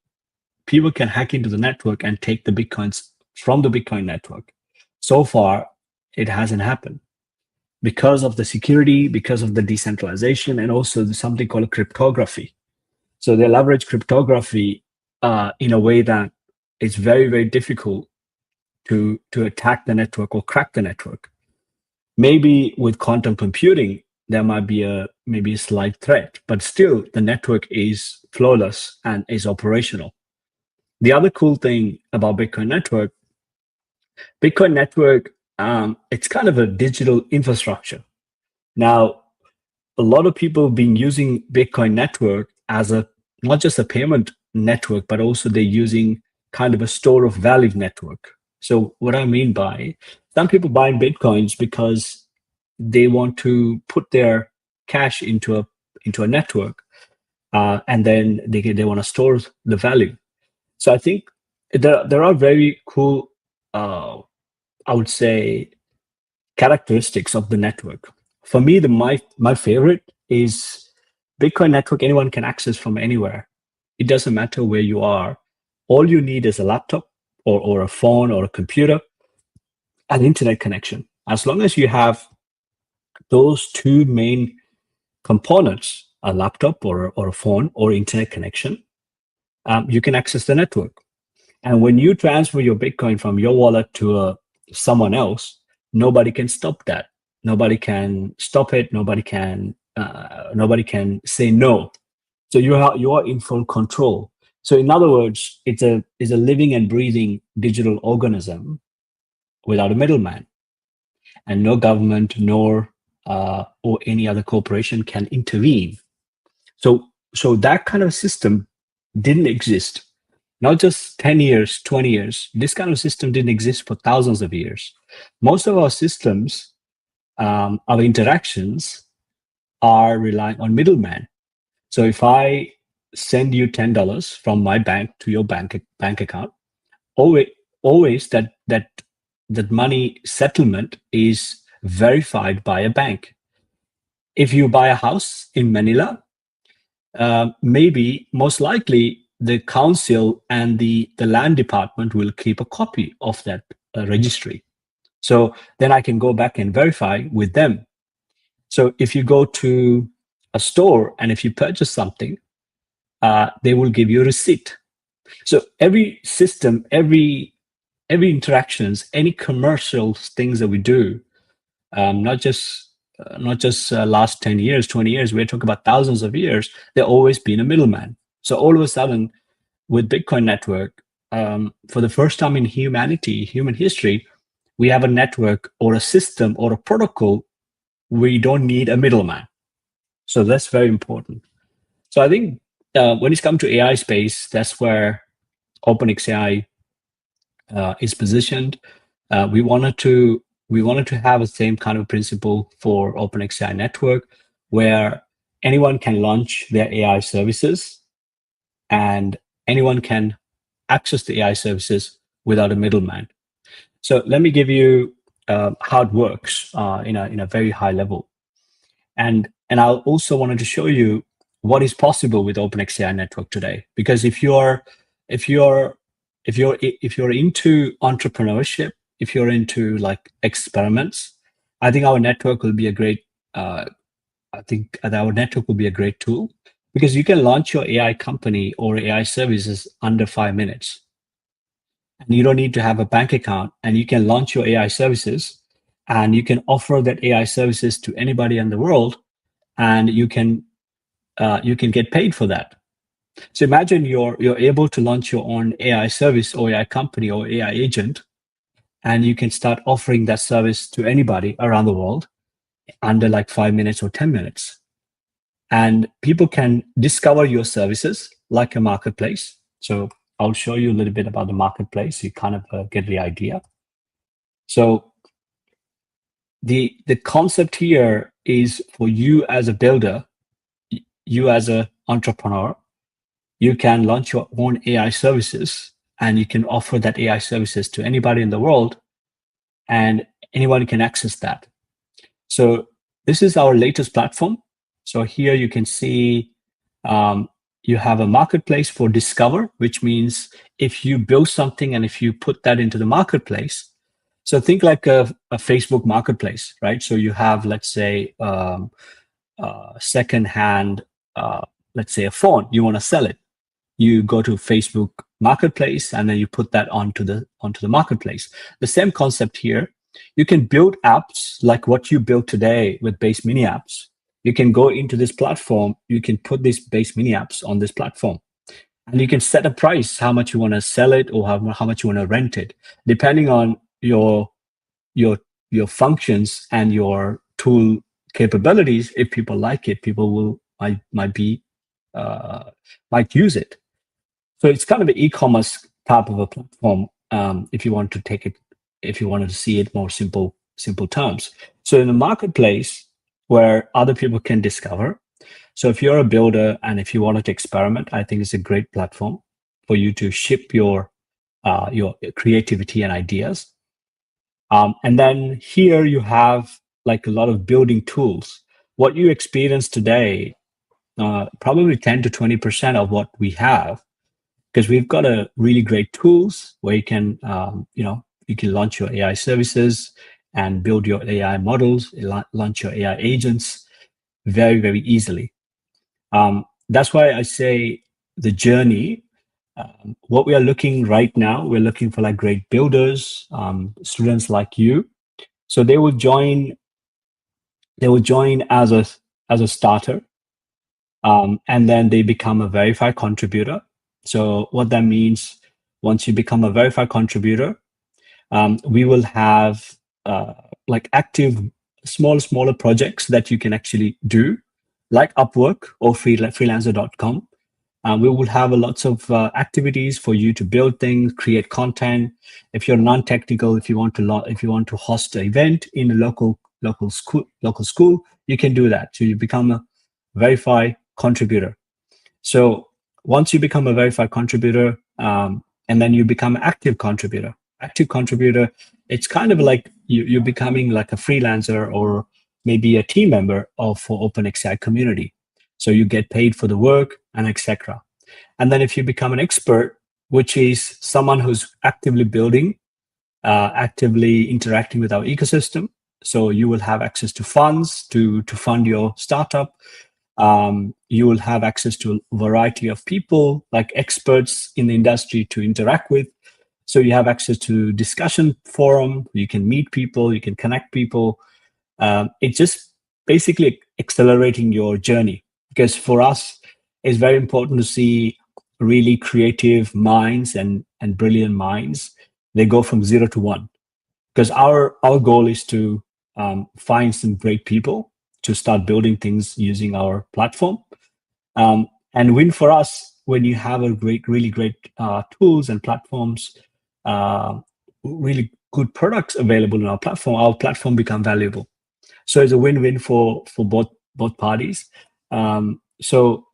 people can hack into the network and take the Bitcoins from the Bitcoin network. So far, it hasn't happened because of the security, because of the decentralization, and also something called cryptography. So they leverage cryptography in a way that it's very, very difficult to attack the network or crack the network. Maybe with quantum computing, there might be a slight threat, but still the network is flawless and is operational. The other cool thing about Bitcoin network, it's kind of a digital infrastructure. Now, a lot of people have been using Bitcoin network as not just a payment network, but also they're using kind of a store of value network. So what I mean by, some people buying Bitcoins because they want to put their cash into a network, and then they want to store the value. So I think there are very cool, I would say, characteristics of the network. For me, my favorite is Bitcoin network. Anyone can access from anywhere. It doesn't matter where you are. All you need is a laptop or a phone or a computer, an internet connection. As long as you have those two main components, a laptop or a phone or internet connection, you can access the network. And when you transfer your Bitcoin from your wallet to someone else, nobody can stop that. Nobody can stop it. Nobody can say no. So you are in full control. So in other words, it's a living and breathing digital organism without a middleman, and no government nor or any other corporation can intervene. So that kind of system didn't exist. Not just 10 years, 20 years. This kind of system didn't exist for thousands of years. Most of our systems, our interactions are relying on middlemen. So if I send you $10 from my bank to your bank account, always that money settlement is verified by a bank. If you buy a house in Manila, most likely the council and the land department will keep a copy of that registry. So then I can go back and verify with them. So if you go to a store and if you purchase something, they will give you a receipt. So every system, every interactions, any commercial things that we do, not just last 10 years, 20 years, we're talking about thousands of years, there's always been a middleman. So all of a sudden, with Bitcoin network, for the first time in human history, we have a network or a system or a protocol where you don't need a middleman. So that's very important. So I think when it's come to AI space, that's where OpenxAI is positioned. We wanted to have the same kind of principle for OpenxAI network, where anyone can launch their AI services and anyone can access the AI services without a middleman. So let me give you how it works in a very high level. And I also wanted to show you what is possible with OpenxAI network today. Because if you're into entrepreneurship, if you're into like experiments, I think our network will be a great tool, because you can launch your AI company or AI services under 5 minutes. And you don't need to have a bank account, and you can launch your AI services, and you can offer that AI services to anybody in the world, and you can get paid for that. So imagine you're able to launch your own AI service or AI company or AI agent, and you can start offering that service to anybody around the world under like 5 minutes or 10 minutes. And people can discover your services like a marketplace. So I'll show you a little bit about the marketplace. You kind of get the idea. So the concept here is for you as a builder, you as an entrepreneur, you can launch your own AI services, and you can offer that AI services to anybody in the world, and anyone can access that. So this is our latest platform. So here you can see you have a marketplace for discover, which means if you build something and if you put that into the marketplace, so think like a Facebook marketplace, right? So you have, let's say, secondhand, let's say a phone, you want to sell it. You go to Facebook marketplace and then you put that onto the marketplace. The same concept here. You can build apps like what you built today with base mini apps. You can go into this platform, you can put these base mini apps on this platform, and you can set a price, how much you want to sell it or how much you want to rent it, depending on your functions and your tool capabilities. If people like it, people might use it. So it's kind of an e-commerce type of a platform. If you want to take it, if you wanted to see it more simple terms. So in the marketplace where other people can discover. So if you're a builder and if you wanted to experiment, I think it's a great platform for you to ship your creativity and ideas. And then here you have like a lot of building tools. What you experience today, probably 10 to 20% of what we have, because we've got a really great tools where you can, you can launch your AI services and build your AI models, launch your AI agents very, very easily. That's why I say the journey. What we are looking right now, we're looking for like great builders, students like you. So they will join as a starter, and then they become a verified contributor. So what that means, once you become a verified contributor, we will have like active smaller projects that you can actually do, like Upwork or freelancer.com. We will have lots of activities for you to build things, create content. If you're non-technical, if you want to host an event in a local school, you can do that. So you become a verified contributor. So once you become a verified contributor, and then you become an active contributor. Active contributor, it's kind of like you're becoming like a freelancer or maybe a team member for OpenxAI community. So you get paid for the work and etc. And then if you become an expert, which is someone who's actively building, actively interacting with our ecosystem, so you will have access to funds to fund your startup. You will have access to a variety of people, like experts in the industry to interact with. So you have access to discussion forum, you can meet people, you can connect people. It's just basically accelerating your journey, because for us, it's very important to see really creative minds and brilliant minds. They go from 0 to 1, because our goal is to find some great people to start building things using our platform. And win for us, when you have a really great tools and platforms, really good products available in our platform become valuable. So it's a win-win for both parties. So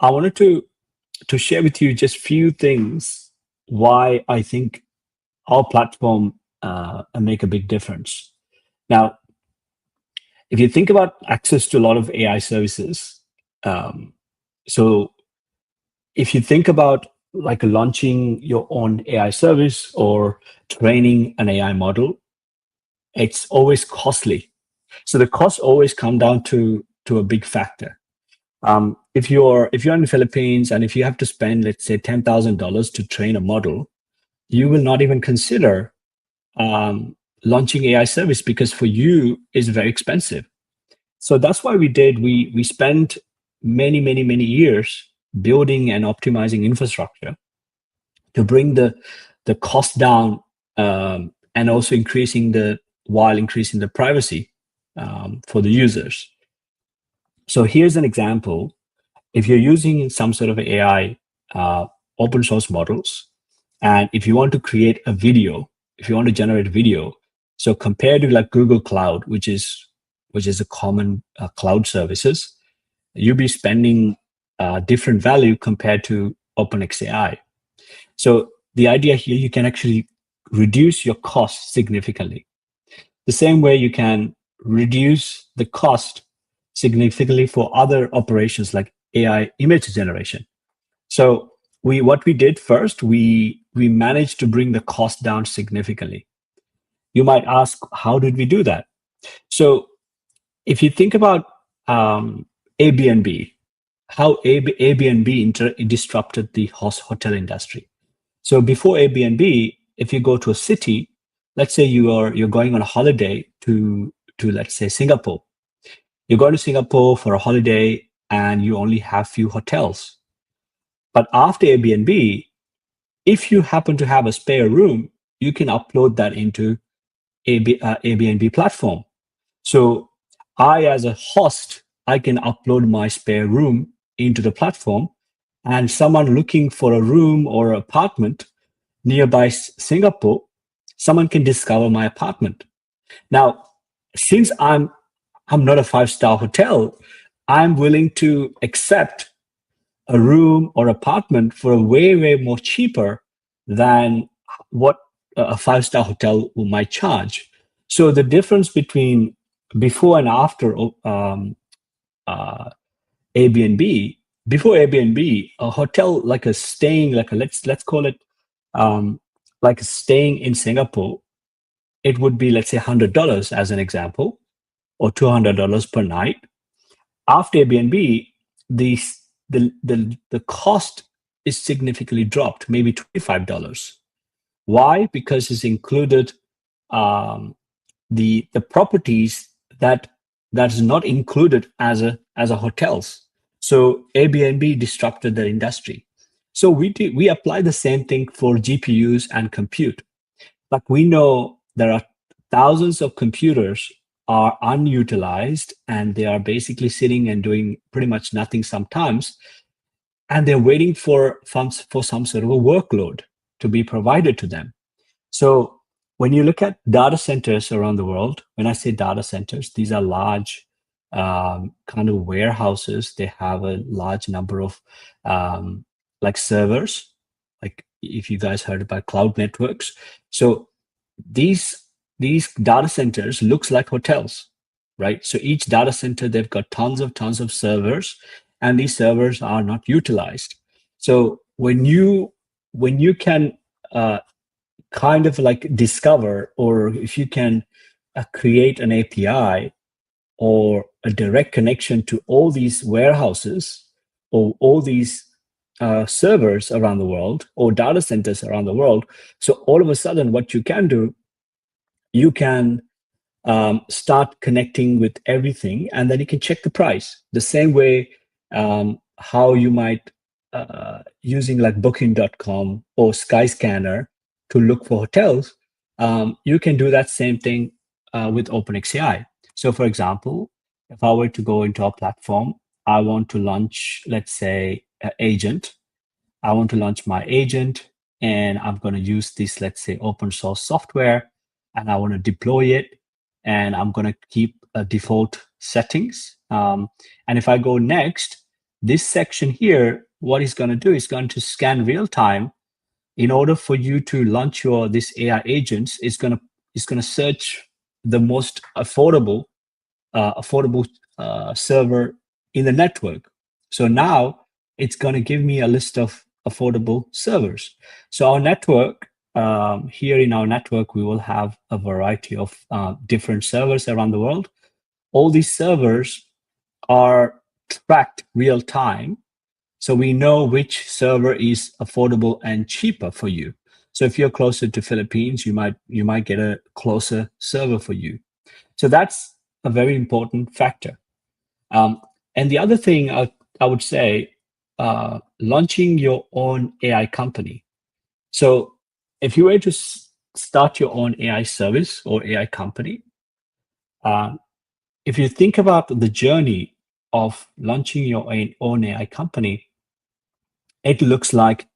I wanted to share with you just few things why I think our platform make a big difference. Now, if you think about access to a lot of AI services, so if you think about like launching your own AI service or training an AI model, it's always costly. So the costs always come down to a big factor. If you're in the Philippines and if you have to spend, let's say, $10,000 to train a model, you will not even consider launching AI service because for you it's very expensive. So that's why we spent many years building and optimizing infrastructure to bring the cost down, and also increasing the privacy for the users. So here's an example. If you're using some sort of AI open source models, and if you want to create a video, if you want to generate video, so compared to like Google Cloud, which is a common cloud services, you'll be spending different value compared to OpenxAI. So the idea here, you can actually reduce your cost significantly. The same way you can reduce the cost significantly for other operations like AI image generation. So what we did first, we managed to bring the cost down significantly. You might ask, how did we do that? So if you think about Airbnb, how Airbnb disrupted the hotel industry. So before Airbnb, if you go to a city, let's say you're going on a holiday to let's say Singapore. You're going to Singapore for a holiday and you only have few hotels. But after Airbnb, if you happen to have a spare room, you can upload that into Airbnb platform. So I, as a host, I can upload my spare room into the platform, and someone looking for a room or apartment nearby Singapore, someone can discover my apartment. Now, since I'm not a 5-star hotel, I'm willing to accept a room or apartment for a way more cheaper than what a 5-star hotel might charge. So the difference between before and after Airbnb, before Airbnb, a hotel let's call it like staying in Singapore, it would be, let's say, $100 as an example, or $200 per night. After Airbnb, the cost is significantly dropped, maybe $25. Why? Because it's included the properties that's not included as a hotels. So Airbnb disrupted the industry. So we apply the same thing for GPUs and compute. Like, we know there are thousands of computers are unutilized and they are basically sitting and doing pretty much nothing sometimes, and they're waiting for some sort of a workload to be provided to them. So when you look at data centers around the world, when I say data centers, these are large kind of warehouses. They have a large number of like servers, like if you guys heard about cloud networks. So these data centers looks like hotels, right? So each data center, they've got tons of servers, and these servers are not utilized. So when you can kind of like discover, or if you can create an API or a direct connection to all these warehouses or all these servers around the world or data centers around the world, so all of a sudden what you can do, you can start connecting with everything, and then you can check the price. The same way how you might using like booking.com or Skyscanner to look for hotels, you can do that same thing with OpenxAI. So for example, if I were to go into our platform, I want to launch, let's say, an agent. I want to launch my agent, and I'm going to use this, let's say, open source software, and I want to deploy it, and I'm going to keep default settings. And if I go next, this section here, what it's going to do is going to scan real time. In order for you to launch this AI agents, it's going to is going to search the most affordable server in the network. So now it's going to give me a list of affordable servers. So our network, here in our network, we will have a variety of different servers around the world. All these servers are tracked real time. So we know which server is affordable and cheaper for you. So if you're closer to Philippines, you might get a closer server for you. So that's a very important factor. And the other thing I would say, launching your own AI company. So if you were to start your own AI service or AI company, if you think about the journey of launching your own AI company, it looks like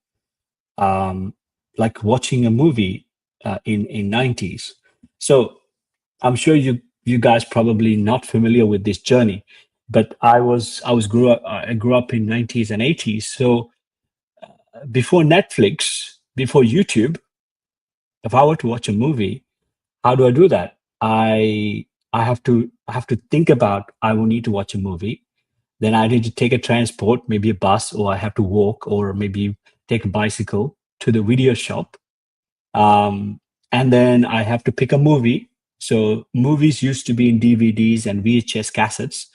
watching a movie in 90s. So I'm sure you guys probably not familiar with this journey, but I grew up in 90s and 80s. So before Netflix, before YouTube, if I were to watch a movie, how do I do that? I have to think about, I will need to watch a movie. Then I need to take a transport, maybe a bus, or I have to walk, or maybe take a bicycle to the video shop. And then I have to pick a movie. So movies used to be in DVDs and VHS cassettes.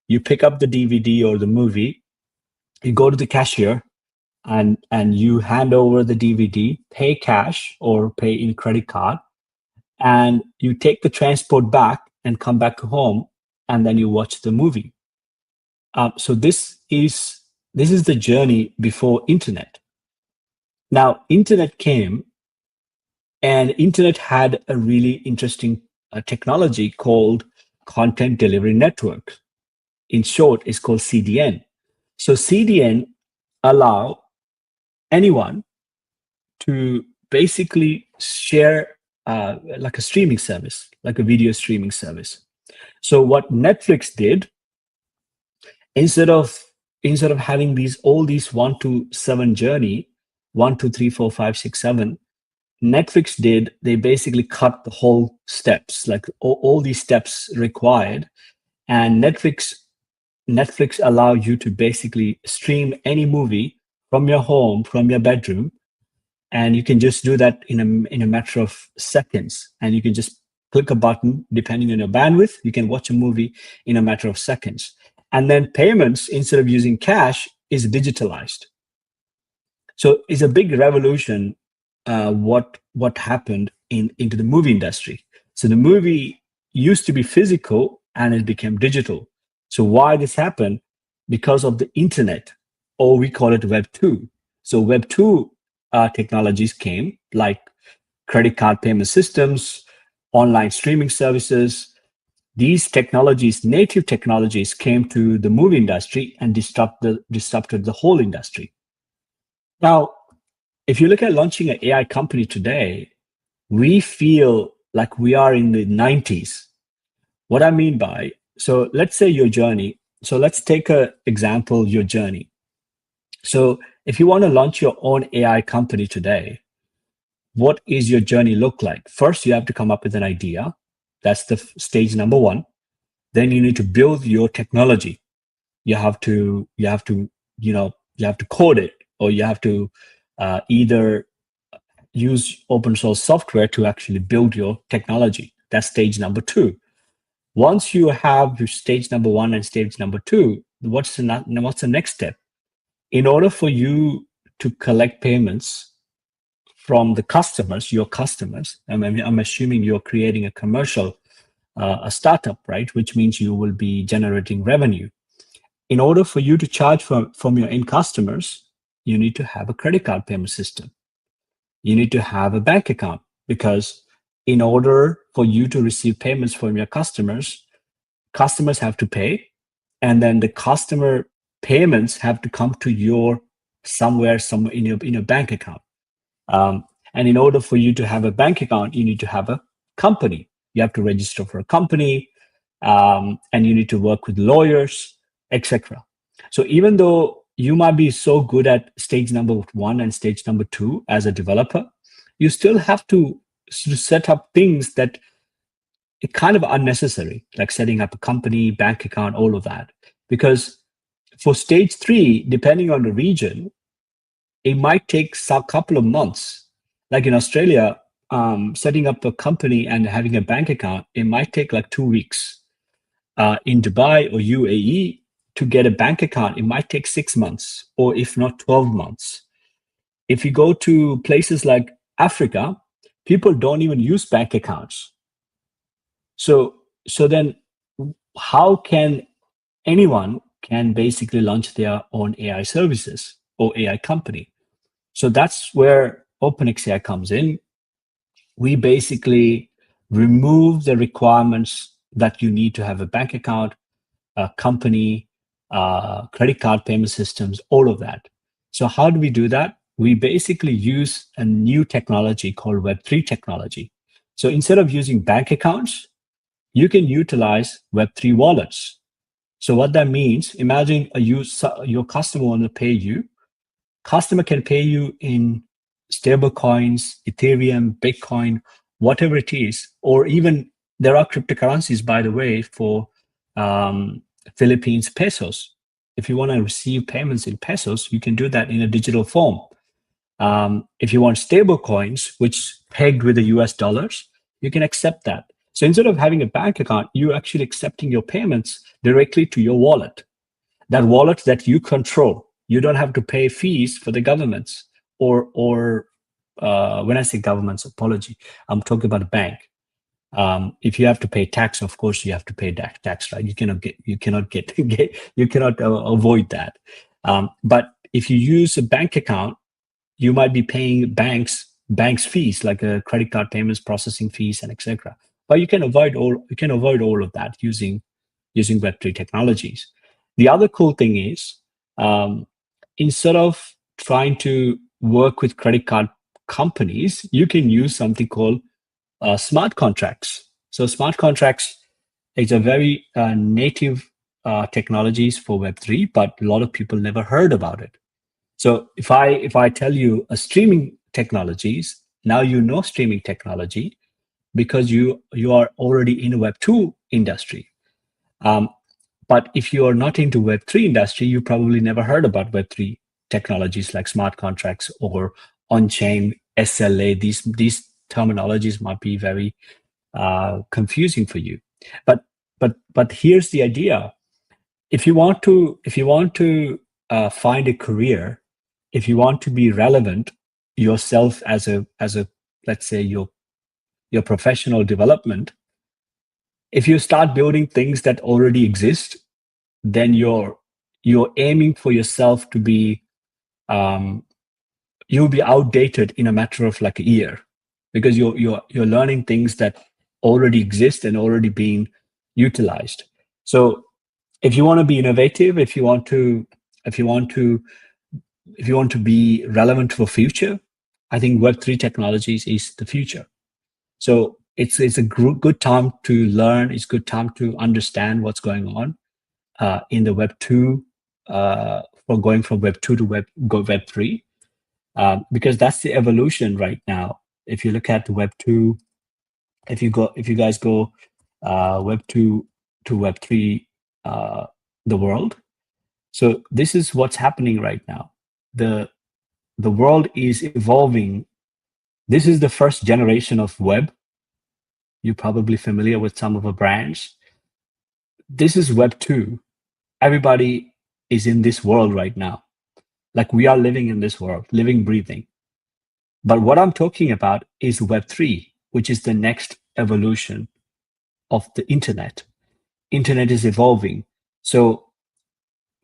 You pick up the DVD or the movie, you go to the cashier, and you hand over the DVD, pay cash or pay in credit card, and you take the transport back and come back home, and then you watch the movie. So this is the journey before internet. Now internet came, and internet had a really interesting technology called content delivery network. In short, it's called CDN. So CDN allow anyone to basically share like a streaming service, like a video streaming service. So what Netflix did, instead of having all these 1 to 7 journey, 1, 2, 3, 4, 5, 6, 7, Netflix did, they basically cut the whole steps, like all these steps required. And Netflix allow you to basically stream any movie from your home, from your bedroom, and you can just do that in a matter of seconds. And you can just click a button, depending on your bandwidth, you can watch a movie in a matter of seconds. And then payments, instead of using cash, is digitalized. So it's a big revolution. What happened into the movie industry. So the movie used to be physical and it became digital. So why this happened? Because of the internet, or we call it Web 2. So Web 2 technologies came, like credit card payment systems, online streaming services. These technologies, native technologies, came to the movie industry and disrupted the whole industry. Now, if you look at launching an AI company today, we feel like we are in the 90s. What I mean by, so let's say your journey. So let's take an example, your journey. So if you want to launch your own AI company today, what is your journey look like? First, you have to come up with an idea. That's the stage number 1. Then you need to build your technology. You have to code it, or you have to either use open source software to actually build your technology. That's stage number 2. Once you have your stage number 1 and stage number 2, what's the next step? In order for you to collect payments from the customers, your customers, I'm assuming you're creating a commercial, a startup, right? Which means you will be generating revenue. In order for you to charge from your end customers, you need to have a credit card payment system. You need to have a bank account, because in order for you to receive payments from your customers have to pay, and then the customer payments have to come to your somewhere in your bank account. And in order for you to have a bank account, you need to have a company. You have to register for a company, and you need to work with lawyers, etc. So even though you might be so good at stage number 1 and stage number 2 as a developer, you still have to to set up things that are kind of unnecessary, like setting up a company, bank account, all of that. Because for stage 3, depending on the region, it might take a couple of months. Like in Australia, setting up a company and having a bank account, it might take like 2 weeks. In Dubai or UAE, to get a bank account, it might take 6 months, or if not 12 months. If you go to places like Africa, people don't even use bank accounts. So then how can anyone can basically launch their own AI services or AI company? So that's where OpenxAI comes in. We basically remove the requirements that you need to have a bank account, a company, credit card payment systems, all of that. So how do we do that? We basically use a new technology called Web3 technology. So instead of using bank accounts, you can utilize Web3 wallets. So what that means, imagine your customer want to pay you. Customer can pay you in stable coins, Ethereum, Bitcoin, whatever it is, or even there are cryptocurrencies, by the way, for Philippines pesos. If you want to receive payments in pesos, you can do that in a digital form. If you want stable coins, which pegged with the US dollars, you can accept that. So instead of having a bank account, you're actually accepting your payments directly to your wallet. That wallet that you control. You don't have to pay fees for the governments or when I say governments, apology, I'm talking about a bank. If you have to pay tax, of course you have to pay tax, right? You cannot avoid that. But if you use a bank account, you might be paying banks fees like credit card payments, processing fees, and etc. But you can avoid all of that using Web3 technologies. The other cool thing is, instead of trying to work with credit card companies, you can use something called smart contracts. So smart contracts is a very native technologies for Web3, but a lot of people never heard about it. So if I tell you a streaming technologies, now you know streaming technology because you are already in a Web2 industry. But if you are not into Web3 industry, you probably never heard about Web3 technologies like smart contracts or on-chain SLA. These terminologies might be very confusing for you. But here's the idea: if you want to find a career, if you want to be relevant yourself as a let's say your professional development, if you start building things that already exist, then you're aiming for yourself to be you'll be outdated in a matter of like a year, because you're learning things that already exist and already being utilized. So if you want to be innovative, if you want to be relevant for future, I think Web3 technologies is the future. So it's a good time to learn. It's a good time to understand what's going on in the Web2, for going from Web2 to Web3, because that's the evolution right now. If you look at the Web2, if you guys go Web2 to Web3, the world. So this is what's happening right now. The world is evolving. This is the first generation of web. You're probably familiar with some of the brands. This is Web2. Everybody is in this world right now. Like, we are living in this world, living, breathing. But what I'm talking about is Web3, which is the next evolution of the internet. Internet is evolving. So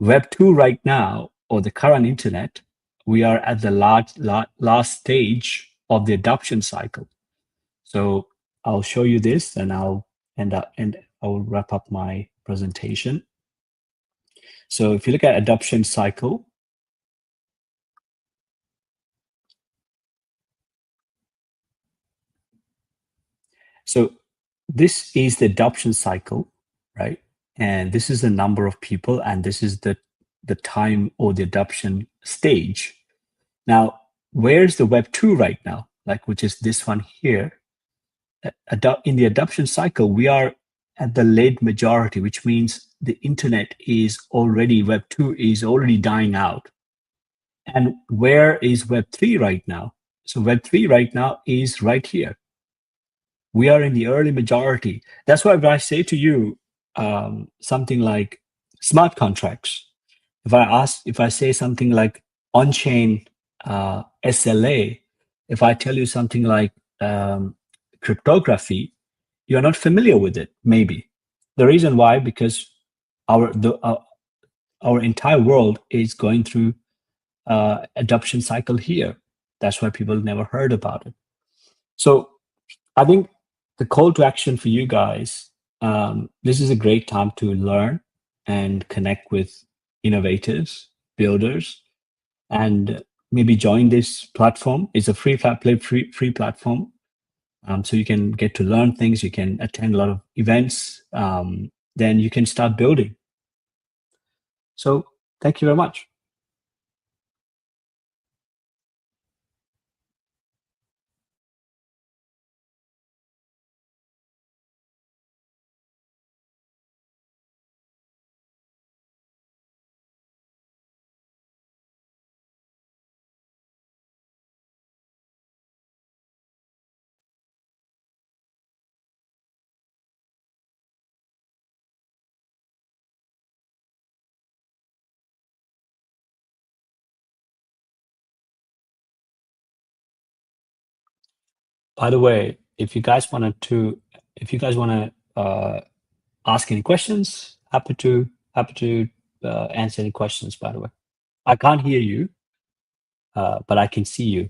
Web2 right now, or the current internet, we are at the last stage of the adoption cycle. So I'll show you this, and I'll wrap up my presentation. So if you look at adoption cycle, so this is the adoption cycle, right? And this is the number of people, and this is the time or the adoption stage. Now, where's the Web2 right now? Like, which is this one here. in the adoption cycle, we are at the late majority, which means the internet is already, Web 2 is already dying out. And where is Web 3 right now? So Web 3 right now is right here. We are in the early majority. That's why if I say to you something like smart contracts, if I say something like on-chain SLA, if I tell you something like cryptography, you're not familiar with it, maybe. The reason why, because our entire world is going through adoption cycle here. That's why people never heard about it. So I think the call to action for you guys, this is a great time to learn and connect with innovators, builders, and maybe join this platform. It's a free platform. So you can get to learn things, you can attend a lot of events, then you can start building. So thank you very much. By the way, if you guys want to ask any questions, happy to answer any questions. By the way, I can't hear you, but I can see you.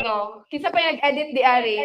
No, kinsa pa nag-edit di ari?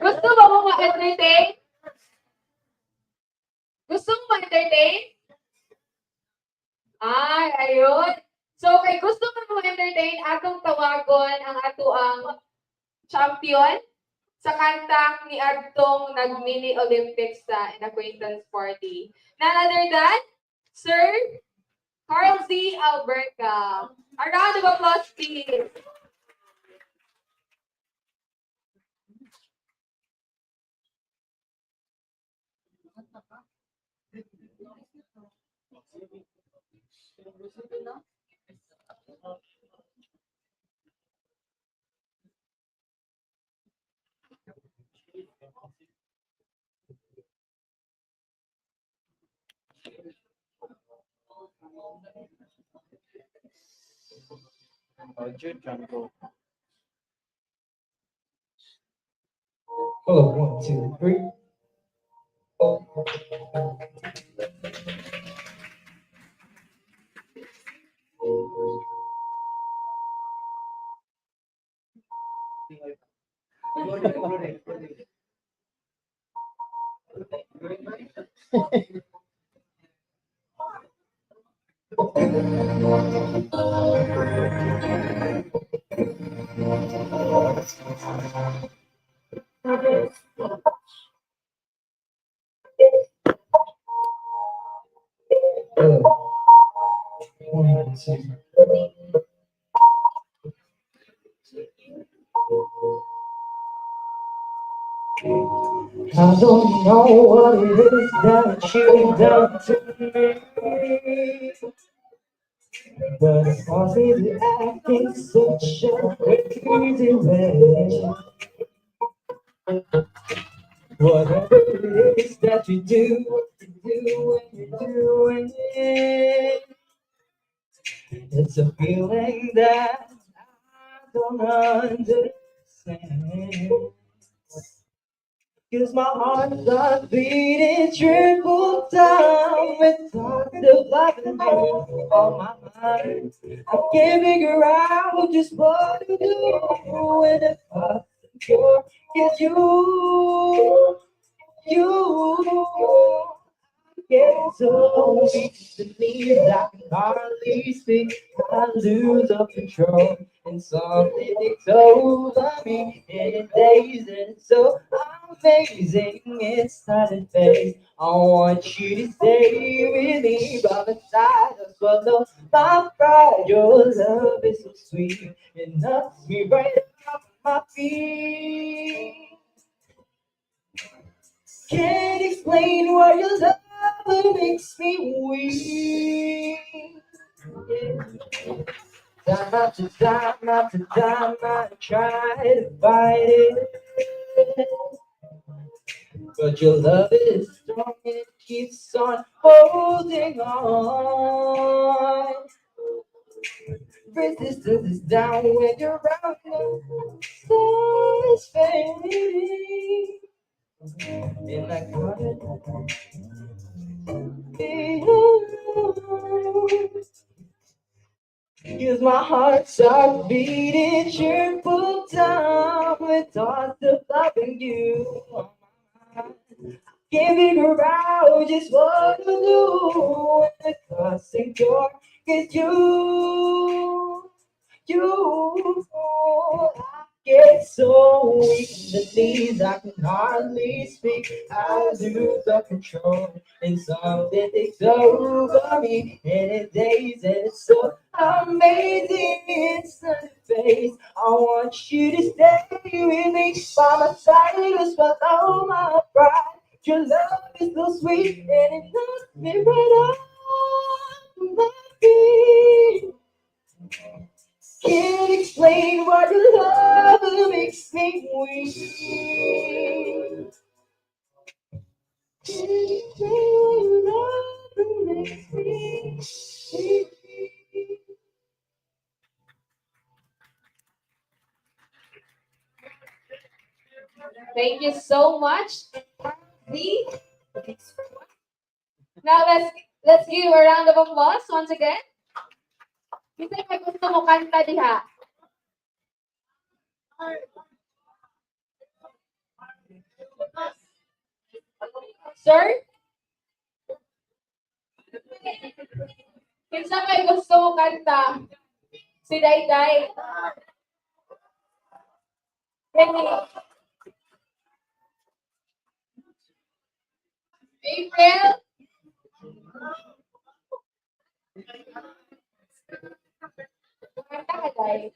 Gusto ba mo ma-entertain? Gusto mo ma-entertain? Ay, ayun. So, kay gusto mo ma-entertain, atong tawagon ang ato ang champion sa kantang ni Adtong nag-mini Olympics sa in acquaintance party. None other than Sir Carl Z. Alberca. A round of applause, please. Jungle. Oh, 1, 2, 3. Oh. Oh. 1, 2. I don't know what it is that you've done to me, but it's caused me to act in such a crazy way. Whatever it is that you do when you're doing it, it's a feeling that I don't understand. Cause my heart's not beating triple time with thoughts of loving you on my mind. I can't figure out just what to do when the thoughts of you is you. Get so weak to me that I can hardly speak. I lose all control and something takes over me. And it days and it's so amazing. It's not a phase. I want you to stay with me by my side. I swallow my pride. Your love is so sweet. It knocks me right off my feet. Can't explain why your love makes me weak. Time after time after time, I try to fight it, but your love is strong and it keeps on holding on. Resistance is down when you're around. The stars fading, and I gotta be alone. Cause my heart starts beating triple time with thoughts of loving you. Can't figure out just what to do when the crossing door is you. I get so weak, the knees I can hardly speak. I lose all control, and something takes over me. And it days, and it's so amazing. It's not a phase. I want you to stay with me by my side. You swallow my pride. Your love is so sweet, and it knocks me right off my feet. Can't explain why your love makes me weak. Can't explain why your love makes me weak. Thank you so much. Z. Now let's give a round of applause once again. Kasi may gusto mo kanta diha. Sir? Kinsa may gusto mo kanta? Si Dayday. April? Kanta ka, Day.